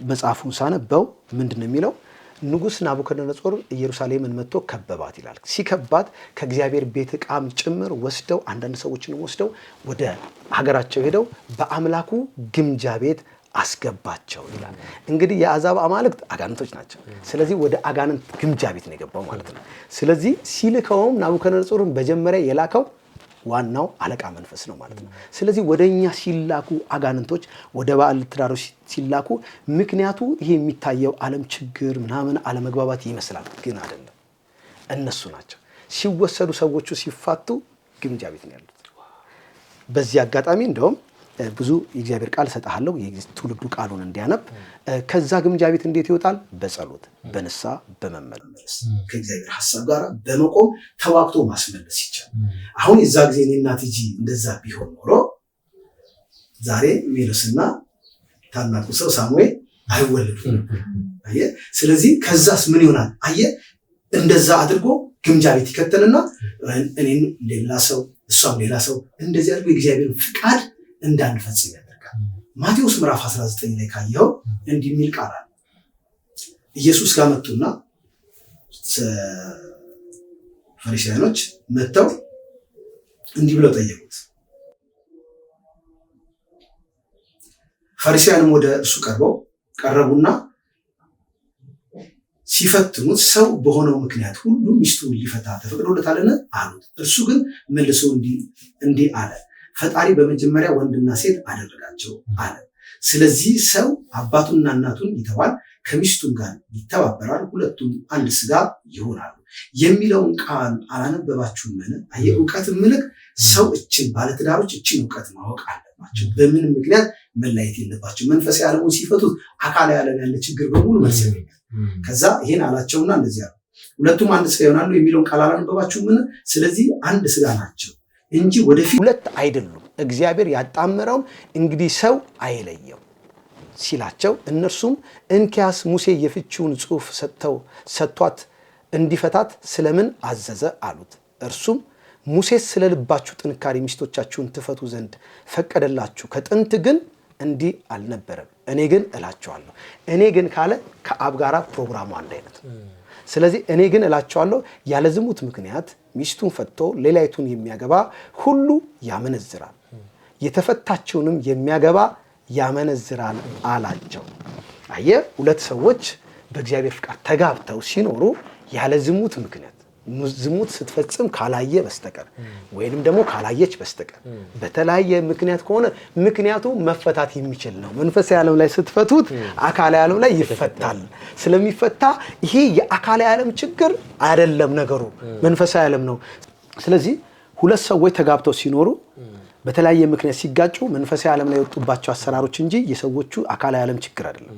C: መጽሐፉን ሳነበው ምንድነው የሚለው ንጉስ ናቡከደነጾር ኢየሩሳሌምን መጥቶ ከበባት ይላል ሲከባት ከእግዚአብሔር ቤት ዕቃም ጭምር ወስደው አንዳንድ ሰዎችን ወስደው ወደ ሀገራቸው ሄደው በአምላኩ ግምጃ ቤት አስገባቸው ይላል እንግዲህ የአዛብ አማልክት አጋንንቶች ናቸው ስለዚህ ወደ አጋንንት ግምጃ ቤት ነው የገባው ማለት ነው ስለዚህ ሲልከውም ናቡከደነጾርን በመጀመሪያ የላከው ዋናው አለቃ መንፈስ ነው ማለት ነው ስለዚህ ወደኛ ሲላኩ አጋንንቶች ወደ ባዕል ትዳሮች ሲላኩ ምክንያቱ ይሄ የሚታየው ዓለም ችግር ምናምን አለመግባባት ይመስላል ግን አይደለም እነሱ ናቸው ሲወሰዱ ሰዎቹ ሲፋቱ ግምጃ ቤት ነው ያሉት በዚህ አጋጣሚ እንደውም ብዙ የእግዚአብሔር ቃል ሰጣለው የትውልዱ ቃሉን እንዲያነብ ከዛ ግምጃ ቤት እንዴት ይወጣል በጸሎት በንሳ በመመለስ ከእግዚአብሔር ሐሳብ ጋር በመቆም ተዋክቶ ማስመለስ ይቻላል አሁን የዛ ጊዜ እኔና ቲጂ እንደዛ ቢሆን ኖሮ ዛሬ ሜሎስና ታናቁ ሰው ሳሙኤል አይወለዱም አየ ስለዚህ ከዛስ ምን ይሆናል አየ እንደዛ አድርጎ ግምጃ ቤት ይከተልና እኔን ሌላ ሰው እሷም ሌላ ሰው እንደዚህ አድርጎ የእግዚአብሔር ፍቃድ እንዳንፈጽም ያደርጋል ማቴዎስ ምዕራፍ 19 ላይ ካየው እንዲህ የሚል ቃል አለ ኢየሱስ ጋር መጡና ፈሪሳውያኖች መጥተው እንዲህ ብለው ጠየቁት ፈሪሳውያንም ወደ እርሱ ቀረቡና ሲፈትኑት ሰው በሆነው ምክንያት ሁሉ ሚስቱን ሊፈታ ተፈቅዶለታልን አሉት እርሱ ግን መልሶ እንዲህ አለ ፈጣሪ በመጀመሪያ ወንድና ሴት አደረጋቸው አለ ስለዚህ ሰው አባቱንና እናቱን ይተዋል ከሚስቱም ጋር ይተባበራል ሁለቱም አንድ ስጋ ይሆናሉ የሚለውን ቃል አላነበባችሁምን አየ ዕውቀት ምልክ ሰው እችን ባለትዳሮች እችን ዕውቀት ማወቅ አለባቸው በምን ምክንያት መላየት የለባቸው መንፈሳዊ ዓለሙን ሲፈቱት አካላዊ ዓለም ያለ ችግር በሙሉ መልስ ያገኛል ከዛ ይሄን አላቸውና እንደዚህ አሉ ሁለቱም አንድ ስጋ ይሆናሉ የሚለውን ቃል አላነበባችሁምን ስለዚህ አንድ ስጋ ናቸው እንጂ ወደፊት ሁለት አይደሉም እግዚአብሔር ያጣመረው እንግዲህ ሰው አይለየው ሲላቸው እነርሱም እንኪያስ ሙሴ የፍቺውን ጽሑፍ ሰጥቷት እንዲፈታት ስለምን አዘዘ አሉት እርሱም ሙሴ ስለልባችሁ ጥንካሬ ሚስቶቻችሁን ትፈቱ ዘንድ ፈቀደላችሁ ከጥንት ግን እንዲህ አልነበረም እኔ ግን እላችኋለሁ እኔ ግን ካለ ከአብ ጋራ ፕሮግራሙ አንድ አይነት ስለዚህ እኔ ግን እላችኋለሁ ያለ ዝሙት ምክንያት ሚስቱን ፈትቶ ሌላይቱን የሚያገባ ሁሉ ያመነዝራል የተፈታችውንም የሚያገባ ያመነዝራል አላቸው አየ ሁለት ሰዎች በእግዚአብሔር ፍቃድ ተጋብተው ሲኖሩ ያለ ዝሙት ምክንያት ዝሙት ስትፈጽም ካላየ በስተቀር ወይንም ደግሞ ካላየች በስተቀር በተለያየ ምክንያት ከሆነ ምክንያቱ መፈታት የሚችል ነው መንፈሳዊ ዓለም ላይ ስትፈቱት አካላዊ ዓለም ላይ ይፈታል ስለሚፈታ ይሄ የአካላዊ ዓለም ችግር አይደለም ነገሩ መንፈሳዊ ዓለም ነው ስለዚህ ሁለት ሰዎች ተጋብተው ሲኖሩ በተለያየ ምክንያት ሲጋጩ መንፈሳዊ ዓለም ላይ ወጡባቸው አሰራሮች እንጂ የሰዎቹ አካላዊ ዓለም ችግር አይደለም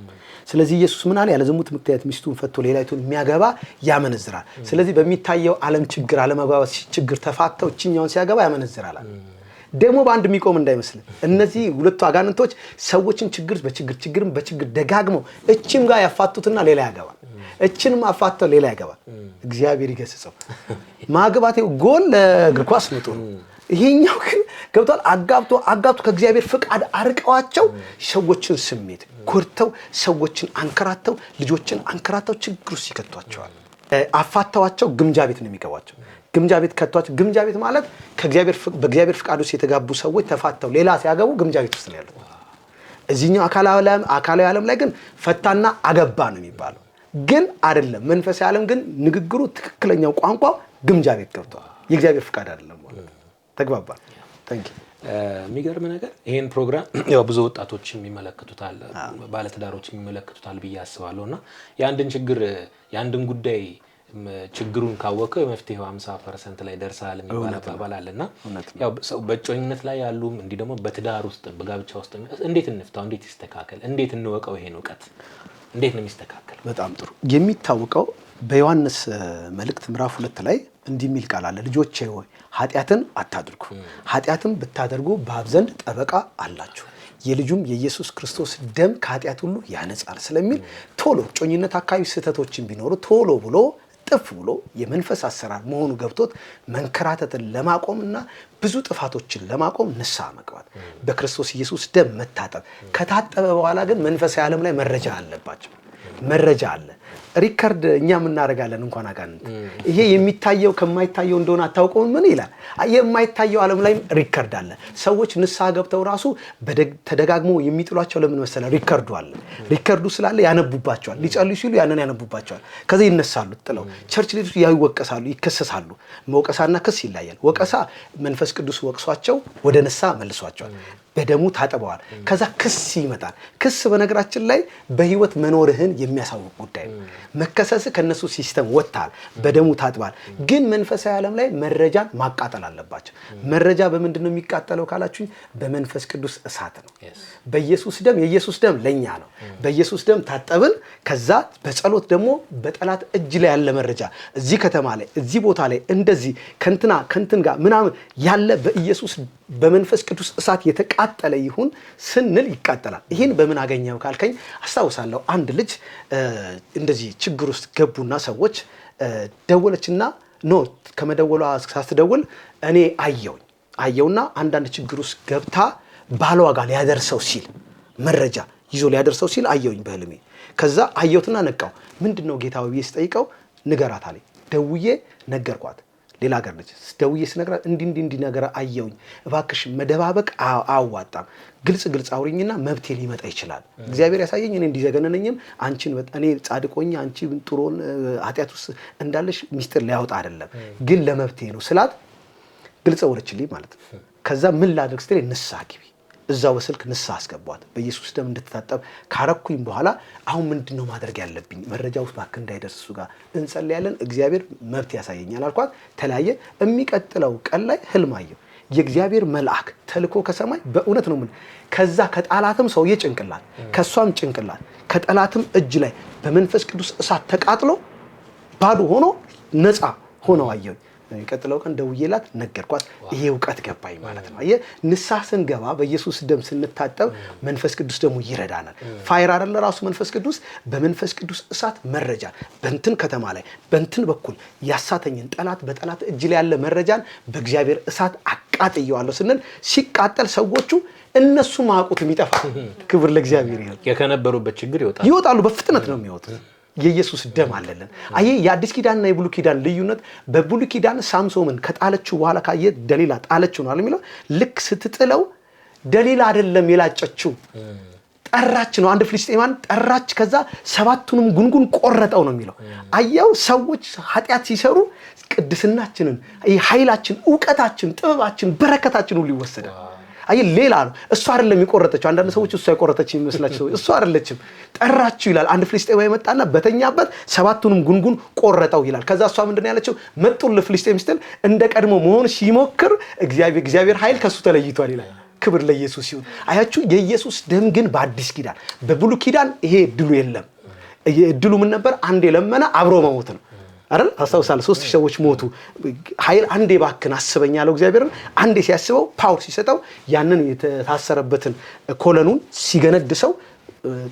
C: ስለዚህ ኢየሱስ ምን አለ ያለ ዝሙት ምክንያት ሚስቱን ፈቶ ሌላይቱን የሚያገባ ያመነዝራል ስለዚህ በሚታየው ዓለም ችግር አለመግባባት ችግር ተፋተው እቺኛውን ሲያገባ ያመነዝራል ደግሞ በአንድ የሚቆም እንዳይመስል እነዚህ ሁለቱ አጋንንቶች ሰዎችን ችግር በችግር ደጋግመው እቺም ጋር ያፋቱትና ሌላ ያገባል እቺንም አፋተው ሌላ ያገባል እግዚአብሔር ይገስጸው ማግባቴው ጎል ለእግር ኳስ ምጡ ይሄኛው ግን ገብቷል አጋብቶ ከእግዚአብሔር ፍቃድ አርቀዋቸው ሰዎችን ስሜት ኮርተው ሰዎችን አንከራተው ልጆችን አንከራተው ችግር ውስጥ ይከቷቸዋል አፋታዋቸው ግምጃ ቤት ነው የሚገባቸው ግምጃ ቤት ከተዋቸው ግምጃ ቤት ማለት በእግዚአብሔር ፍቃድ ውስጥ የተጋቡ ሰዎች ተፋተው ሌላ ሲያገቡ ግምጃ ቤት ውስጥ ነው ያሉት እዚህኛው አካላዊ ዓለም ላይ ግን ፈታና አገባ ነው የሚባለው ግን አይደለም መንፈሳዊ ዓለም ግን ንግግሩ ትክክለኛው ቋንቋ ግምጃ ቤት ገብቷል የእግዚአብሔር ፍቃድ አይደለም ማለት ተግባባል ታንኪ
B: የሚገርም ነገር ይሄን ፕሮግራም ያው ብዙ ወጣቶች የሚመለከቱታል ባለትዳሮች የሚመለከቱታል ብዬ አስባለሁና የአንድን ጉዳይ ችግሩን ካወቀ መፍትሄው 50% ላይ ደርሳል የሚባል አባባል አለና ያው በጮኝነት ላይ ያሉ እንዲህ ደግሞ በትዳር ውስጥ በጋብቻ ውስጥ እንዴት እንፍታው እንዴት ይስተካከል እንዴት እንወቀው ይሄን ዕውቀት እንዴት ነው የሚስተካከል
C: በጣም ጥሩ የሚታወቀው በዮሐንስ መልእክት ምዕራፍ 2 ላይ እንዲህ የሚል ቃል አለ ልጆቼ ሆይ ኃጢአትን አታድርጉ ኃጢአትን ብታደርጉ በአብ ዘንድ ጠበቃ አላችሁ የልጁም የኢየሱስ ክርስቶስ ደም ከኃጢአት ሁሉ ያነጻል ስለሚል ቶሎ ጮኝነት አካባቢ ስህተቶችን ቢኖሩ ቶሎ ብሎ ጥፍ ብሎ የመንፈስ አሰራር መሆኑ ገብቶት መንከራተትን ለማቆምና ብዙ ጥፋቶችን ለማቆም ንስሐ መግባት በክርስቶስ ኢየሱስ ደም መታጠብ ከታጠበ በኋላ ግን መንፈሳዊ ዓለም ላይ መረጃ አለባቸው። መረጃ አለ። ሪከርድ እኛም እናደርጋለን እንኳን አጋንንት ይሄ የሚታየው ከማይታየው እንደሆነ አታውቀውም ምን ይላል? የማይታየው ዓለም ላይ ሪከርድ አለ። ሰዎች ንስሐ ገብተው ራሱ ተደጋግሞ የሚጥሏቸው ለምን መሰለ? ሪከርዱ አለ። ሪከርዱ ስላለ ያነቡባቸዋል። ሊጸልዩ ሲሉ ያንን ያነቡባቸዋል። ከዛ ይነሳሉ ጥለው ቸርች ሌሎች ይወቀሳሉ፣ ይከሰሳሉ። መውቀሳና ክስ ይለያል። ወቀሳ መንፈስ ቅዱስ ወቅሷቸው ወደ ንስሐ መልሷቸዋል። በደሙ ታጥበዋል። ከዛ ክስ ይመጣል። ክስ በነገራችን ላይ በህይወት መኖርህን የሚያሳውቅ ጉዳይ ነው። መከሰስ ከነሱ ሲስተም ወጣል። በደሙ ታጥባል። ግን መንፈሳዊ ዓለም ላይ መረጃን ማቃጠል አለባቸው። መረጃ በምንድነው የሚቃጠለው ካላችሁኝ በመንፈስ ቅዱስ እሳት ነው። በኢየሱስ ደም የኢየሱስ ደም ለኛ ነው። በኢየሱስ ደም ታጠብን። ከዛ በጸሎት ደግሞ በጠላት እጅ ላይ ያለ መረጃ እዚህ ከተማ ላይ እዚህ ቦታ ላይ እንደዚህ ከንትን ጋር ምናምን ያለ በኢየሱስ በመንፈስ ቅዱስ እሳት የተቃጠለ ይሁን ስንል ይቃጠላል። ይሄን በምን አገኘው ካልከኝ አስታውሳለሁ አንድ ልጅ እንደዚህ ችግር ውስጥ ገቡና ሰዎች ደወለችና ከመደወሏ ሳትደውል እኔ አየውና አንዳንድ ችግር ውስጥ ገብታ ባሏ ጋር ሊያደርሰው ሲል መረጃ ይዞ ሊያደርሰው ሲል አየውኝ በህልሜ። ከዛ አየውትና ነቃው። ምንድነው ጌታው ብዬ ስጠይቀው ንገራት አለኝ። ደውዬ ነገርኳት። ሌላ ሀገር ነች። ደውዬ ስነግራት እንዲህ ነገር አየውኝ፣ እባክሽ መደባበቅ አያዋጣም፣ ግልጽ አውሪኝና መብቴ ሊመጣ ይችላል። እግዚአብሔር ያሳየኝ እኔ እንዲዘገነነኝም አንቺን እኔ ጻድቆኛ አንቺ ጥሩን ኃጢአት ውስጥ እንዳለሽ ሚስጥር ሊያወጣ አይደለም ግን ለመብቴ ነው ስላት ግልጽ ወረችልኝ ማለት ነው። ከዛ ምን ላድርግ ስትል ንስሐ ግቢ። እዛው በስልክ ንስሐ አስገቧት። በኢየሱስ ደም እንድትታጠብ ካረኩኝ በኋላ አሁን ምንድነው ማድረግ ያለብኝ? መረጃ ውስጥ ባክ እንዳይደርስ እሱ ጋር እንጸልያለን፣ እግዚአብሔር መብት ያሳየኛል አልኳት። ተለያየ። የሚቀጥለው ቀን ላይ ህልም አየሁ። የእግዚአብሔር መልአክ ተልኮ ከሰማይ በእውነት ነው ምን ከዛ ከጣላትም ሰውዬ ጭንቅላት ከሷም ጭንቅላት ከጠላትም እጅ ላይ በመንፈስ ቅዱስ እሳት ተቃጥሎ ባዶ ሆኖ ነፃ ሆነው አየሁ። የሚቀጥለው ቀን ደውዬላት ነገርኳት። ይሄ ዕውቀት ገባኝ ማለት ነው። አየ ንስሐ ስንገባ በኢየሱስ ደም ስንታጠብ መንፈስ ቅዱስ ደግሞ ይረዳናል። ፋይር አይደለ ራሱ መንፈስ ቅዱስ በመንፈስ ቅዱስ እሳት መረጃ በእንትን ከተማ ላይ በእንትን በኩል ያሳተኝን ጠላት በጠላት እጅ ላይ ያለ መረጃን በእግዚአብሔር እሳት አቃጥየዋለሁ ስንል ሲቃጠል ሰዎቹ እነሱ ማቁት የሚጠፋ ክብር ለእግዚአብሔር ይሁን።
B: የከነበሩበት ችግር
C: ይወጣሉ። በፍጥነት ነው የሚወጡት። የኢየሱስ ደም አለልን። አየ የአዲስ ኪዳንና የብሉይ ኪዳን ልዩነት በብሉይ ኪዳን ሳምሶንን ከጣለችው በኋላ ካየ ደሊላ ጣለችው ነው የሚለው። ልክ ስትጥለው ደሊላ አይደለም የላጨችው ጠራች ነው። አንድ ፍልስጤማን ጠራች። ከዛ ሰባቱንም ጉንጉን ቆረጠው ነው የሚለው። አየው ሰዎች ኃጢአት ሲሰሩ ቅድስናችንን ኃይላችን፣ ዕውቀታችን፣ ጥበባችን፣ በረከታችን ሁሉ ይወሰዳል። አይ ሌላ ነው። እሱ አይደለም የቆረጠችው። አንዳንድ ሰዎች እሱ አይቆረጠች የሚመስላቸው እሱ አይደለችም። ጠራችው ይላል። አንድ ፍልስጤማዊ መጣና በተኛበት ሰባቱንም ጉንጉን ቆረጠው ይላል። ከዛ እሷ ምንድነው ያለችው? መጡን ለፍልስጤም ስትል እንደ ቀድሞ መሆን ሲሞክር እግዚአብሔር ኃይል ከሱ ተለይቷል ይላል። ክብር ለኢየሱስ ይሁን። አያችሁ የኢየሱስ ደም ግን በአዲስ ኪዳን በብሉይ ኪዳን ይሄ እድሉ የለም። እድሉ ምን ነበር? አንድ የለመነ አብሮ መሞት ነው አይደል? ታስታውሳለህ? 3 ሰዎች ሞቱ። ኃይል አንዴ ባክን አስበኝ ያለው እግዚአብሔርን አንዴ ሲያስበው ፓወር ሲሰጠው ያንን የተታሰረበትን ኮለኑን ሲገነድሰው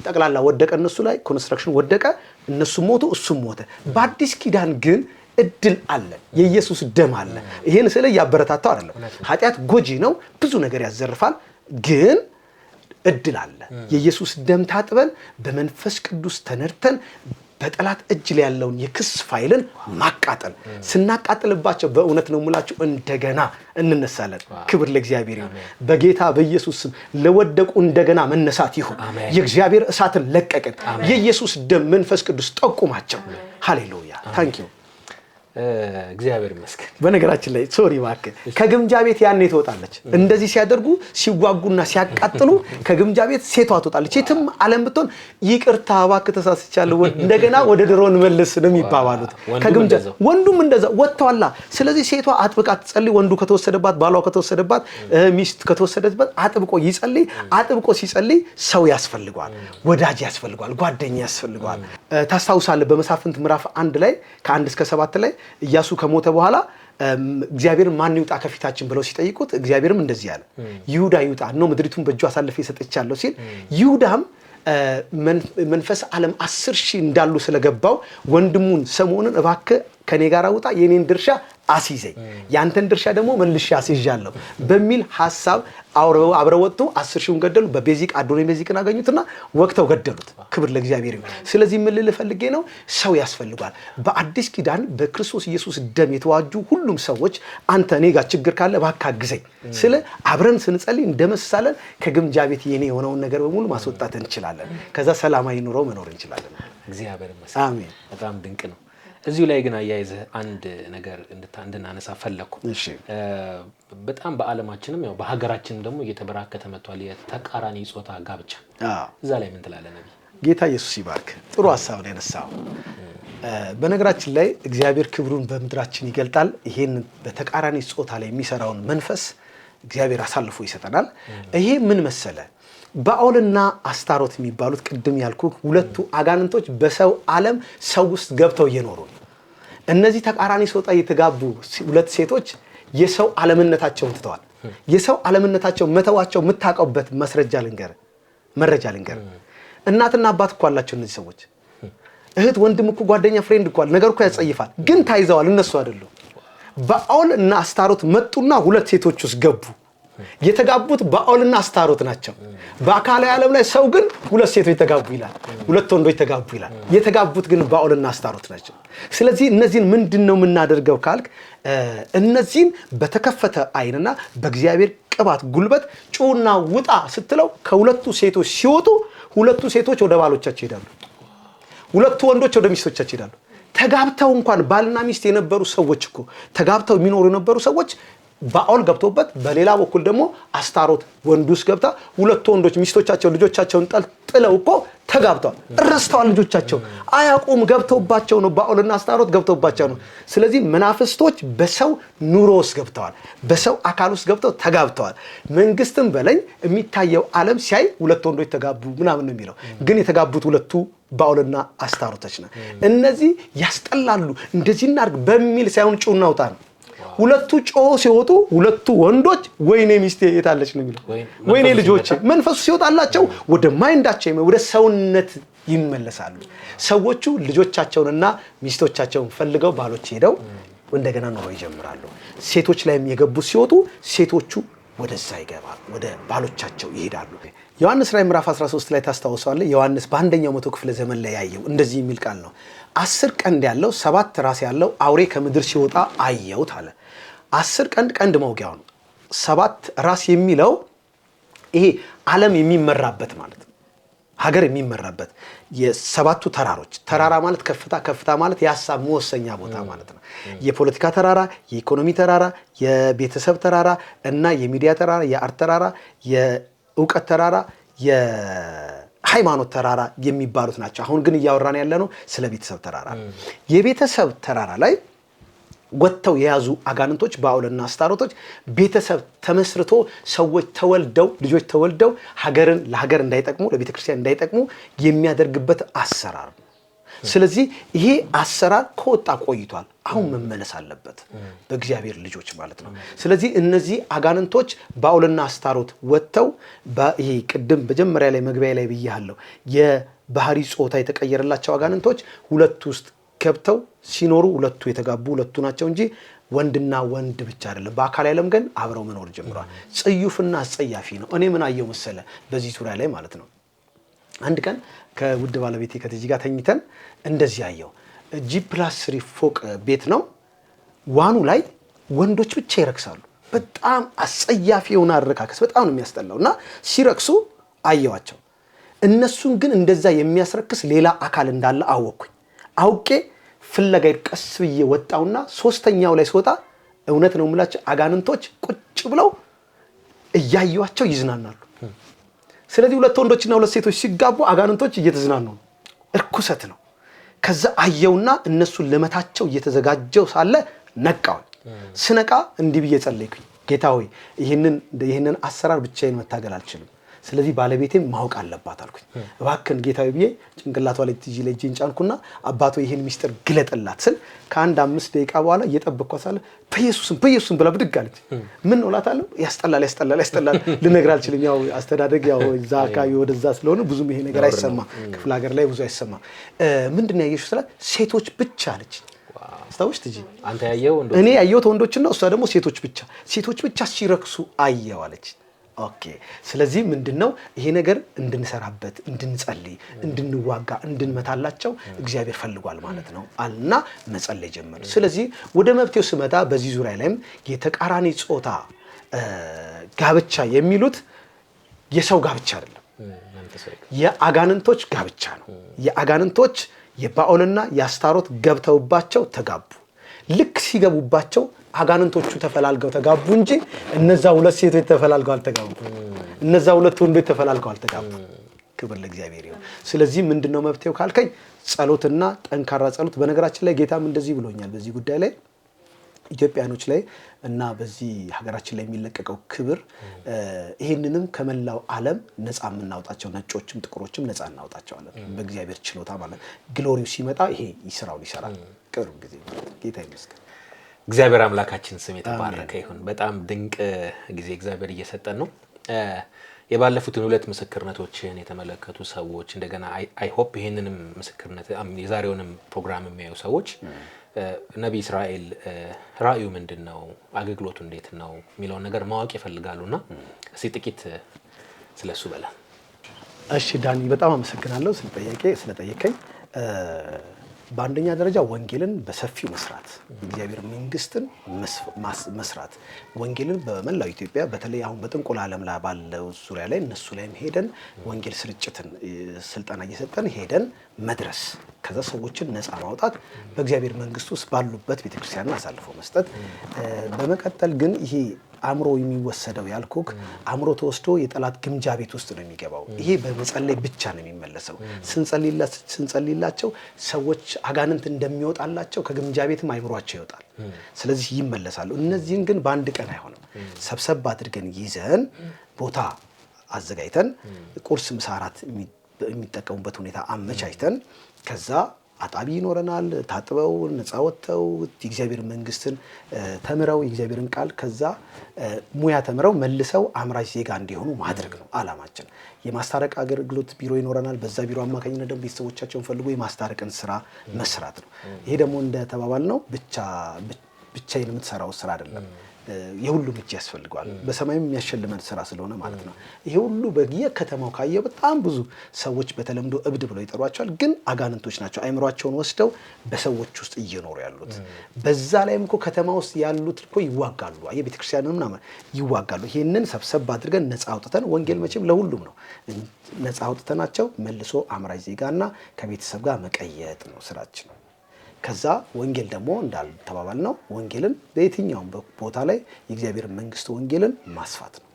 C: ጠቅላላ ወደቀ። እነሱ ላይ ኮንስትራክሽን ወደቀ። እነሱ ሞቱ፣ እሱም ሞተ። በአዲስ ኪዳን ግን እድል አለ። የኢየሱስ ደም አለ። ይሄን ስለ ያበረታታው አይደለም። ኃጢአት ጎጂ ነው፣ ብዙ ነገር ያዘርፋል። ግን እድል አለ። የኢየሱስ ደም ታጥበን በመንፈስ ቅዱስ ተነድተን በጠላት እጅ ላይ ያለውን የክስ ፋይልን ማቃጠል ስናቃጥልባቸው በእውነት ነው ሙላችሁ እንደገና እንነሳለን። ክብር ለእግዚአብሔር ይሁን። በጌታ በኢየሱስ ስም ለወደቁ እንደገና መነሳት ይሁን። የእግዚአብሔር እሳትን ለቀቀን። የኢየሱስ ደም መንፈስ ቅዱስ ጠቁማቸው። ሃሌሉያ ታንክ ዩ
B: እግዚአብሔር ይመስገን።
C: በነገራችን ላይ ሶሪ እባክህ ከግምጃ ቤት ያኔ ትወጣለች። እንደዚህ ሲያደርጉ ሲዋጉና ሲያቃጥሉ ከግምጃ ቤት ሴቷ ትወጣለች። የትም ዓለም ብትሆን ይቅርታ እባክህ ተሳስቻለሁ እንደገና ወደ ድሮን መልስ ነው የሚባባሉት። ከግምጃ ወንዱም እንደዛ ወጥቷላ። ስለዚህ ሴቷ አጥብቃ ትጸልይ። ወንዱ ከተወሰደባት ባሏ ከተወሰደባት ሚስት ከተወሰደባት አጥብቆ ይጸልይ። አጥብቆ ሲጸልይ ሰው ያስፈልገዋል፣ ወዳጅ ያስፈልገዋል፣ ጓደኛ ያስፈልገዋል። ታስታውሳለህ በመሳፍንት ምዕራፍ 1 ላይ ከ1 እስከ 7 ላይ ኢያሱ ከሞተ በኋላ እግዚአብሔር ማን ይውጣ ከፊታችን ብለው ሲጠይቁት እግዚአብሔርም እንደዚህ ያለ ይሁዳ ይውጣ ነው ምድሪቱን በእጁ አሳልፌ ሰጥቻለሁ ሲል ይሁዳም መንፈስ ዓለም 10,000 እንዳሉ ስለገባው ወንድሙን ሰሞኑን እባክህ ከኔ ጋር ውጣ የኔን ድርሻ አስይዘኝ ያንተን ድርሻ ደግሞ መልሼ አስይዣለሁ በሚል ሐሳብ አብረው ወጡ 10,000ን ገደሉ በቤዚቅ አዶኒ ቤዚቅን አገኙትና ወቅተው ገደሉት ክብር ለእግዚአብሔር ይሁን ስለዚህ ምን ልል ፈልጌ ነው ሰው ያስፈልጋል በአዲስ ኪዳን በክርስቶስ ኢየሱስ ደም የተዋጁ ሁሉም ሰዎች አንተ እኔ ጋር ችግር ካለ እባክህ አግዘኝ ስለ አብረን ስንጸልይ እንደመሳለን ከግምጃ ቤት የኔ የሆነውን ነገር በሙሉ ማስወጣት እንችላለን ከዛ ሰላማዊ ኑሮ መኖር እንችላለን
B: እግዚአብሔር ይመስገን አሜን በጣም ድንቅ ነው እዚሁ ላይ ግን አያይዘህ አንድ ነገር እንድናነሳ ፈለኩ በጣም በአለማችንም ያው በሀገራችንም ደግሞ እየተበራከተ መጥቷል የተቃራኒ ጾታ ጋብቻ እዛ ላይ ምን ትላለህ ነብይ
C: ጌታ ኢየሱስ ይባርክ ጥሩ ሐሳብ ነው ያነሳው በነገራችን ላይ እግዚአብሔር ክብሩን በመድራችን ይገልጣል ይሄን በተቃራኒ ጾታ ላይ የሚሰራውን መንፈስ እግዚአብሔር አሳልፎ ይሰጠናል ይሄ ምን መሰለ ባኦልና አስታሮት የሚባሉት ቅድም ያልኩ ሁለቱ አጋንንቶች በሰው ዓለም ሰው ውስጥ ገብተው እየኖሩ እነዚህ ተቃራኒ ጾታ የተጋቡ ሁለት ሴቶች የሰው ዓለምነታቸውን ትተዋል የሰው ዓለምነታቸው መተዋቸው መታቀውበት መረጃ ልንገር እናትና አባት እኮ አላቸው እነዚህ ሰዎች እህት ወንድም እኮ ጓደኛ ፍሬንድ እኮ ነገር እኮ ያጸይፋል ግን ታይዘዋል እነሱ አይደሉም ባኦልና አስታሮት መጡና ሁለት ሴቶች ውስጥ ገቡ የተጋቡት ባኦልና አስታሮት ናቸው በአካላዊ ዓለም ላይ ሰው ግን ሁለት ሴቶች ተጋቡ ይላል ሁለት ወንዶች ተጋቡ ይላል የተጋቡት ግን ባኦልና አስታሮት ናቸው ስለዚህ እነዚህን ምንድነው የምናደርገው ካልክ እነዚህን በተከፈተ አይንና በእግዚአብሔር ቅባት ጉልበት ጩና ውጣ ስትለው ከሁለቱ ሴቶች ሲወጡ ሁለቱ ሴቶች ወደ ባሎቻቸው ይሄዳሉ ሁለቱ ወንዶች ወደ ሚስቶቻቸው ይሄዳሉ ተጋብተው እንኳን ባልና ሚስት የነበሩ ሰዎች እኮ ተጋብተው የሚኖሩ የነበሩ ሰዎች ባኦል ገብቶበት በሌላ በኩል ደግሞ አስታሮት ወንዱስ ገብታ ሁለት ወንዶች ሚስቶቻቸው ልጆቻቸውን ጥለው እኮ ተጋብተዋል ረስተዋል ልጆቻቸው አያቁም ገብተውባቸው ነው ባኦልና አስታሮት ገብተውባቸው ነው ስለዚህ መናፍስቶች በሰው ኑሮ ውስጥ ገብተዋል በሰው አካል ውስጥ ገብተው ተጋብተዋል መንግስትም በለኝ የሚታየው ዓለም ሲያይ ሁለት ወንዶች ተጋቡ ምናምን ነው የሚለው ግን የተጋቡት ሁለቱ ባኦልና አስታሮቶች ነው እነዚህ ያስጠላሉ እንደዚህ እናርግ በሚል ሳይሆን ጩና ውጣ ነው ሁለቱ ጮ ሲወጡ ሁለቱ ወንዶች ወይኔ ሚስቴ የታለች ነው የሚለው ወይኔ ልጆች መንፈሱ ሲወጣላቸው ወደ ማይንዳቸው ወደ ሰውነት ይመለሳሉ ሰዎቹ ልጆቻቸውንና ሚስቶቻቸውን ፈልገው ባሎች ሄደው እንደገና ኑሮ ይጀምራሉ ሴቶች ላይም የገቡ ሲወጡ ሴቶቹ ወደዛ ይገባሉ ወደ ባሎቻቸው ይሄዳሉ ዮሐንስ ራዕይ ምዕራፍ 13 ላይ ታስታውሳለህ ዮሐንስ በአንደኛው መቶ ክፍለ ዘመን ላይ ያየው እንደዚህ የሚል ቃል ነው 10 ቀንድ ያለው 7 ራስ ያለው አውሬ ከምድር ሲወጣ አየሁት አለ 10 ቀንድ መውጊያው ነው 7 ራስ የሚለው ይሄ ዓለም የሚመራበት ማለት ሀገር የሚመራበት የሰባቱ ተራሮች ተራራ ማለት ከፍታ ማለት የሐሳብ መወሰኛ ቦታ ማለት ነው የፖለቲካ ተራራ የኢኮኖሚ ተራራ የቤተሰብ ተራራ እና የሚዲያ ተራራ የአርት ተራራ የእውቀት ተራራ የሃይማኖት ተራራ የሚባሉት ናቸው አሁን ግን እያወራን ያለነው ስለ ቤተሰብ ተራራ የቤተሰብ ተራራ ላይ ወጥተው የያዙ አጋንንቶች ባኦልና አስታሮቶች ቤተሰብ ተመስርቶ ሰዎች ተወልደው ልጆች ተወልደው ለሀገር እንዳይጠቅሙ ለቤተክርስቲያን እንዳይጠቅሙ የሚያደርግበት አሰራር ስለዚህ ይሄ አሰራር ከወጣ ቆይቷል አሁን መመለስ አለበት በእግዚአብሔር ልጆች ማለት ነው ስለዚህ እነዚህ አጋንንቶች ባኦልና አስታሮት ወጥተው ይሄ ቅድም በመጀመሪያ ላይ መግቢያ ላይ ብያለሁ የባህሪ ጾታ የተቀየረላቸው አጋንንቶች ሁለት ውስጥ ገብተው ሲኖሩ ሁለቱ የተጋቡ ሁለቱ ናቸው እንጂ ወንድና ወንድ ብቻ አይደለም በአካል ዓለም ግን አብረው መኖር ጀምረዋል ጽዩፍና አጸያፊ ነው እኔ ምን አየው መሰለ በዚህ ዙሪያ ላይ ማለት ነው አንድ ቀን ከውድ ባለቤቴ ከትጂ ጋር ተኝተን እንደዚህ አየው G+3 ፎቅ ቤት ነው ዋኑ ላይ ወንዶች ብቻ ይረክሳሉ በጣም አጸያፊ የሆነ አረካከስ በጣም ነው የሚያስጠላውና ሲረክሱ አየዋቸው እነሱን ግን እንደዛ የሚያስረክስ ሌላ አካል እንዳለ አውቄ ፍለጋ ቀስ ብዬ ወጣውና ሶስተኛው ላይ ስወጣ እውነት ነው የምላችሁ አጋንንቶች ቁጭ ብለው እያዩዋቸው ይዝናናሉ ስለዚህ ሁለት ወንዶችና ሁለት ሴቶች ሲጋቡ አጋንንቶች እየተዝናኑ ነው እርኩሰት ነው ከዛ አየውና እነሱን ለመታቸው እየተዘጋጀው ሳለ ነቃው ስነቃ እንዲህ ብዬ ጸለይኩኝ ጌታ ሆይ ይሄንን አሰራር ብቻዬን መታገል አልችልም ስለዚህ ባለቤቴም ማወቅ አለባት አልኩኝ። እባክን ጌታዬ ብዬ ጭንቅላቷ ላይ ትጂ ላይ እጄን ጫንኩና አባቶ ይሄን ሚስጥር ግለጥላት ስል ከአንድ 5 ደቂቃ በኋላ እየጠበቅኳት ሳለ በኢየሱስም ብላ ብድግ አለች። ምን ነው እላታለሁ። ያስጠላል ልነግር አልችልም። ያው አስተዳደግ ያው እዛ አካባቢ ወደዛ ስለሆነ ብዙም ይሄ ነገር አይሰማም። ክፍለ ሀገር ላይ ብዙ አይሰማም። ምንድን ነው ያየሽው ስላት ሴቶች ብቻ አለች። አስታውሽ ትጂ
B: አንተ ያየው
C: እኔ ያየሁት ወንዶችና እሷ ደግሞ ሴቶች ብቻ ሲረክሱ አየው አለች። ኦኬ ስለዚህ ምንድነው ይሄ ነገር እንድንሰራበት እንድንጸልይ እንድንዋጋ እንድንመታላቸው እግዚአብሔር ፈልጓል ማለት ነው አልና መጸለይ ጀመር። ስለዚህ ወደ መብቴው ስመጣ በዚህ ዙሪያ ላይም የተቃራኒ ጾታ ጋብቻ የሚሉት የሰው ጋብቻ አይደለም፣ የአጋንንቶች ጋብቻ ነው። የአጋንንቶች የባኦልና የአስታሮት ገብተውባቸው ተጋቡ። ልክ ሲገቡባቸው አጋንንቶቹ ተፈላልገው ተጋቡ እንጂ እነዛ ሁለት ሴቶች ተፈላልገው አልተጋቡ። እነዛ ሁለት ወንዶች ተፈላልገው አልተጋቡ። ክብር ለእግዚአብሔር ይሁን። ስለዚህ ምንድነው መብቴው ካልከኝ ጸሎትና ጠንካራ ጸሎት። በነገራችን ላይ ጌታም እንደዚህ ብሎኛል በዚህ ጉዳይ ላይ ኢትዮጵያኖች ላይ እና በዚህ ሀገራችን ላይ የሚለቀቀው ክብር ይሄንንም ከመላው ዓለም ነፃ የምናወጣቸው ነጮችም ጥቁሮችም ነፃ እናወጣቸዋለን በእግዚአብሔር ችሎታ ማለት ግሎሪው ሲመጣ ይሄ ይስራው ይሰራል። ቅርብ ጊዜ ጌታ ይመስገን።
B: እግዚአብሔር አምላካችን ስም የተባረከ ይሁን። በጣም ድንቅ ጊዜ እግዚአብሔር እየሰጠን ነው። የባለፉትን 2 ምስክርነቶችን የተመለከቱ ሰዎች እንደገና አይ ሆፕ ይሄንንም ምስክርነት የዛሬውንም ፕሮግራም የሚያዩ ሰዎች ነብይ እስራኤል ራእዩ ምንድነው አገልግሎቱ እንዴት ነው የሚለው ነገር ማወቅ ይፈልጋሉና እስቲ ጥቂት ስለሱ በላ።
C: እሺ ዳኒ በጣም አመሰግናለሁ ስለጠየቀኝ። በአንደኛ ደረጃ ወንጌልን በሰፊው መስራት፣ እግዚአብሔር መንግስትን መስራት፣ ወንጌልን በመላው ኢትዮጵያ በተለይ አሁን በጥንቆላ ዓለም ላይ ባለው ዙሪያ ላይ እነሱ ላይም ሄደን ወንጌል ስርጭትን ስልጠና እየሰጠን ሄደን መድረስ፣ ከዛ ሰዎችን ነፃ ማውጣት፣ በእግዚአብሔር መንግስት ውስጥ ባሉበት ቤተክርስቲያንን አሳልፎ መስጠት። በመቀጠል ግን ይሄ አእምሮ የሚወሰደው ያልኩክ አእምሮ ተወስዶ የጠላት ግምጃ ቤት ውስጥ ነው የሚገባው። ይሄ በመጸለይ ብቻ ነው የሚመለሰው። ስንጸልይላቸው ሰዎች አጋንንት እንደሚወጣላቸው ከግምጃ ቤትም አእምሯቸው ይወጣል። ስለዚህ ይመለሳሉ። እነዚህን ግን በአንድ ቀን አይሆንም። ሰብሰብ አድርገን ይዘን ቦታ አዘጋጅተን ቁርስ፣ ምሳ፣ እራት የሚጠቀሙበት ሁኔታ አመቻችተን ከዛ አጣቢ ይኖረናል። ታጥበው ነፃ ወጥተው የእግዚአብሔር መንግስትን ተምረው የእግዚአብሔርን ቃል ከዛ ሙያ ተምረው መልሰው አምራች ዜጋ እንዲሆኑ ማድረግ ነው አላማችን። የማስታረቅ አገልግሎት ቢሮ ይኖረናል። በዛ ቢሮ አማካኝነት ደግሞ ቤተሰቦቻቸውን ፈልጎ የማስታረቅን ስራ መስራት ነው። ይሄ ደግሞ እንደተባባል ነው ብቻዬን የምትሰራው ስራ አይደለም። የሁሉም እጅ ያስፈልጋል። በሰማይም የሚያሸልመን ስራ ስለሆነ ማለት ነው። ይሄ ሁሉ በየከተማው ካየው በጣም ብዙ ሰዎች በተለምዶ እብድ ብለው ይጠሯቸዋል፣ ግን አጋንንቶች ናቸው። አይምሯቸውን ወስደው በሰዎች ውስጥ እየኖሩ ያሉት። በዛ ላይም እኮ ከተማ ውስጥ ያሉት እኮ ይዋጋሉ። የቤተክርስቲያንን ምናምን ይዋጋሉ። ይሄንን ሰብሰብ አድርገን ነፃ አውጥተን ወንጌል መቼም ለሁሉም ነው። ነፃ አውጥተናቸው መልሶ አምራች ዜጋና ከቤተሰብ ጋር መቀየጥ ነው ስራችን። ከዛ ወንጌል ደግሞ እንዳልተባባል ነው ወንጌልን በየትኛውም ቦታ ላይ የእግዚአብሔር መንግስት ወንጌልን ማስፋት ነው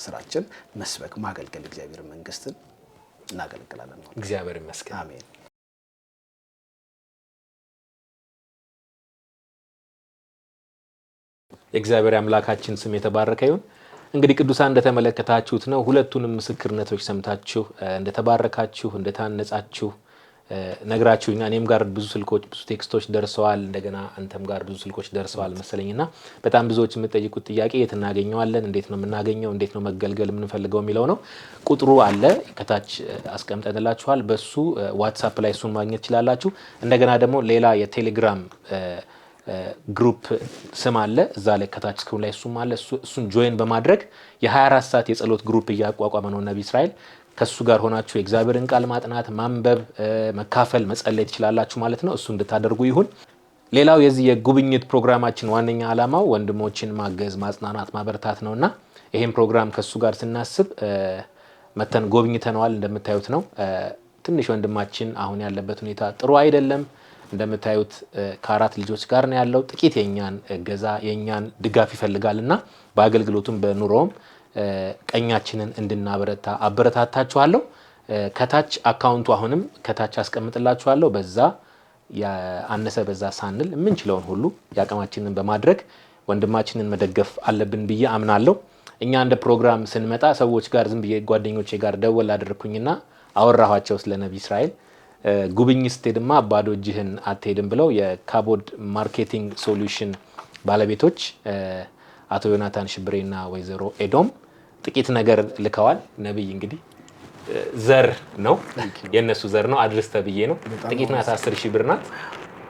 C: ስራችን። መስበክ፣ ማገልገል እግዚአብሔር መንግስትን እናገለግላለን ነው።
B: እግዚአብሔር ይመስገን።
C: አሜን።
B: የእግዚአብሔር አምላካችን ስም የተባረከ ይሁን። እንግዲህ ቅዱሳን እንደተመለከታችሁት ነው። ሁለቱንም ምስክርነቶች ሰምታችሁ እንደተባረካችሁ እንደታነጻችሁ ነግራችሁኛ። እኔም ጋር ብዙ ስልኮች ብዙ ቴክስቶች ደርሰዋል። እንደገና አንተም ጋር ብዙ ስልኮች ደርሰዋል መሰለኝና በጣም ብዙዎች የምትጠይቁት ጥያቄ የት እናገኘዋለን፣ እንዴት ነው የምናገኘው፣ እንዴት ነው መገልገል የምንፈልገው የሚለው ነው። ቁጥሩ አለ ከታች አስቀምጠንላችኋል። በሱ ዋትስአፕ ላይ እሱን ማግኘት ትችላላችሁ። እንደገና ደግሞ ሌላ የቴሌግራም ግሩፕ ስም አለ እዛ ላይ ከታች ስክሪን ላይ እሱም አለ። እሱን ጆይን በማድረግ የ24 ሰዓት የጸሎት ግሩፕ እያቋቋመ ነው ነብይ እስራኤል። ከሱ ጋር ሆናችሁ የእግዚአብሔርን ቃል ማጥናት፣ ማንበብ፣ መካፈል፣ መጸለይ ትችላላችሁ ማለት ነው። እሱ እንድታደርጉ ይሁን። ሌላው የዚህ የጉብኝት ፕሮግራማችን ዋነኛ ዓላማው ወንድሞችን ማገዝ፣ ማጽናናት፣ ማበረታት ነውና ይሄን ፕሮግራም ከሱ ጋር ስናስብ መተን ጎብኝተነዋል። እንደምታዩት ነው። ትንሽ ወንድማችን አሁን ያለበት ሁኔታ ጥሩ አይደለም። እንደምታዩት ከ4 ልጆች ጋር ነው ያለው። ጥቂት የኛን እገዛ የኛን ድጋፍ ይፈልጋልና በአገልግሎቱም በኑሮም ቀኛችንን እንድናበረታ አበረታታችኋለሁ። ከታች አካውንቱ አሁንም ከታች አስቀምጥላችኋለሁ። በዛ ያነሰ በዛ ሳንል የምንችለውን ሁሉ ያቀማችንን በማድረግ ወንድማችንን መደገፍ አለብን ብዬ አምናለሁ። እኛ እንደ ፕሮግራም ስንመጣ ሰዎች ጋር ዝም ብዬ ጓደኞቼ ጋር ደወል አደረኩኝና አወራኋቸው ስለ ነብይ እስራኤል። ጉብኝ ስትሄድማ ባዶ እጅህን አትሄድም ብለው የካቦድ ማርኬቲንግ ሶሉሽን ባለቤቶች አቶ ዮናታን ሽብሬና ወይዘሮ ኤዶም ጥቂት ነገር ልከዋል። ነብይ እንግዲህ ዘር ነው የነሱ ዘር ነው አድርስ ተብዬ ነው። ጥቂት ናት 10,000 ብር ናት።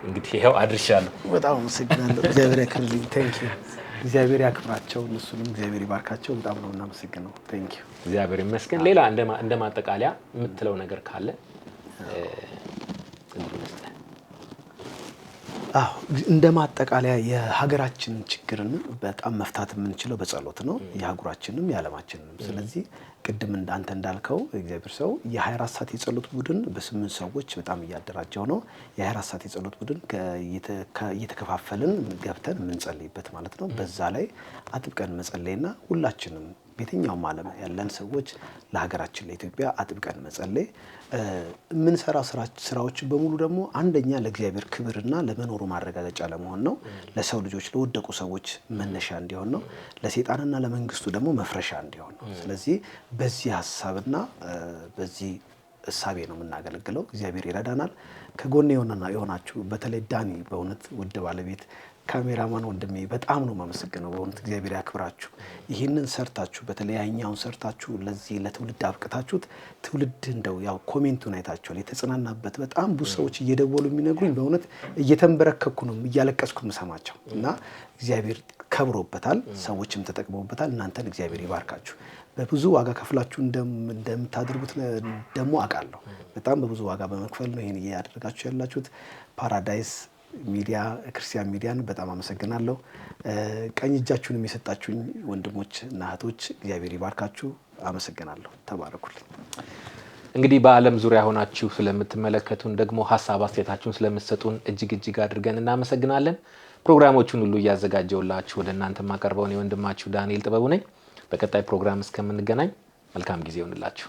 B: እንግዲህ ይሄው አድርሻለሁ።
C: በጣም አመሰግናለሁ። እግዚአብሔር ያክብርልኝ። ቴንክ ዩ። እግዚአብሔር ያክብራቸው፣ እነሱንም እግዚአብሔር ይባርካቸው። በጣም ነው እናመሰግነው። ቴንክ ዩ።
B: እግዚአብሔር ይመስገን። ሌላ እንደ ማጠቃለያ የምትለው ነገር ካለ
C: እንደ ማጠቃለያ የሀገራችን ችግርን በጣም መፍታት የምንችለው በጸሎት ነው፣ የሀገራችንም የዓለማችንም። ስለዚህ ቅድም እንዳንተ እንዳልከው እግዚአብሔር ሰው የ24 ሰዓት የጸሎት ቡድን በ8 ሰዎች በጣም እያደራጀው ነው። የ24 ሰዓት የጸሎት ቡድን እየተከፋፈልን ገብተን የምንጸልይበት ማለት ነው። በዛ ላይ አጥብቀን መጸለይና ሁላችንም በየትኛውም ዓለም ያለን ሰዎች ለሀገራችን ለኢትዮጵያ አጥብቀን መጸለይ የምንሰራ ስራዎች በሙሉ ደግሞ አንደኛ ለእግዚአብሔር ክብርና ለመኖሩ ማረጋገጫ ለመሆን ነው። ለሰው ልጆች ለወደቁ ሰዎች መነሻ እንዲሆን ነው። ለሰይጣንና ለመንግስቱ ደግሞ መፍረሻ እንዲሆን ነው። ስለዚህ በዚህ ሐሳብና በዚህ እሳቤ ነው የምናገለግለው። እግዚአብሔር ይረዳናል። ከጎኔ የሆናችሁ በተለይ ዳኒ በእውነት ውድ ባለቤት ካሜራማን ወንድሜ በጣም ነው የማመሰግነው። በእውነት እግዚአብሔር ያክብራችሁ። ይህንን ሰርታችሁ በተለያኛውን ሰርታችሁ ለዚህ ለትውልድ አብቅታችሁት ትውልድ እንደው ያው ኮሜንቱን አይታችኋል የተጽናናበት በጣም ብዙ ሰዎች እየደወሉ የሚነግሩኝ በእውነት እየተንበረከኩ ነው እያለቀስኩ የምሰማቸው እና እግዚአብሔር ከብሮበታል፣ ሰዎችም ተጠቅመውበታል። እናንተን እግዚአብሔር ይባርካችሁ። በብዙ ዋጋ ከፍላችሁ እንደምታደርጉት ደግሞ አውቃለሁ። በጣም በብዙ ዋጋ በመክፈል ነው ይሄን እያደረጋችሁ ያላችሁት። ፓራዳይስ ሚዲያ ክርስቲያን ሚዲያን በጣም አመሰግናለሁ። ቀኝ እጃችሁንም የሰጣችሁኝ ወንድሞች እና እህቶች እግዚአብሔር ይባርካችሁ። አመሰግናለሁ። ተባረኩልኝ።
B: እንግዲህ በዓለም ዙሪያ ሆናችሁ ስለምትመለከቱን ደግሞ ሀሳብ አስተያየታችሁን ስለምትሰጡን እጅግ አድርገን እናመሰግናለን። ፕሮግራሞቹን ሁሉ እያዘጋጀውላችሁ ወደ እናንተ ማቀርበውን የወንድማችሁ ዳንኤል ጥበቡ ነኝ። በቀጣይ ፕሮግራም እስከምንገናኝ መልካም ጊዜ ይሁንላችሁ።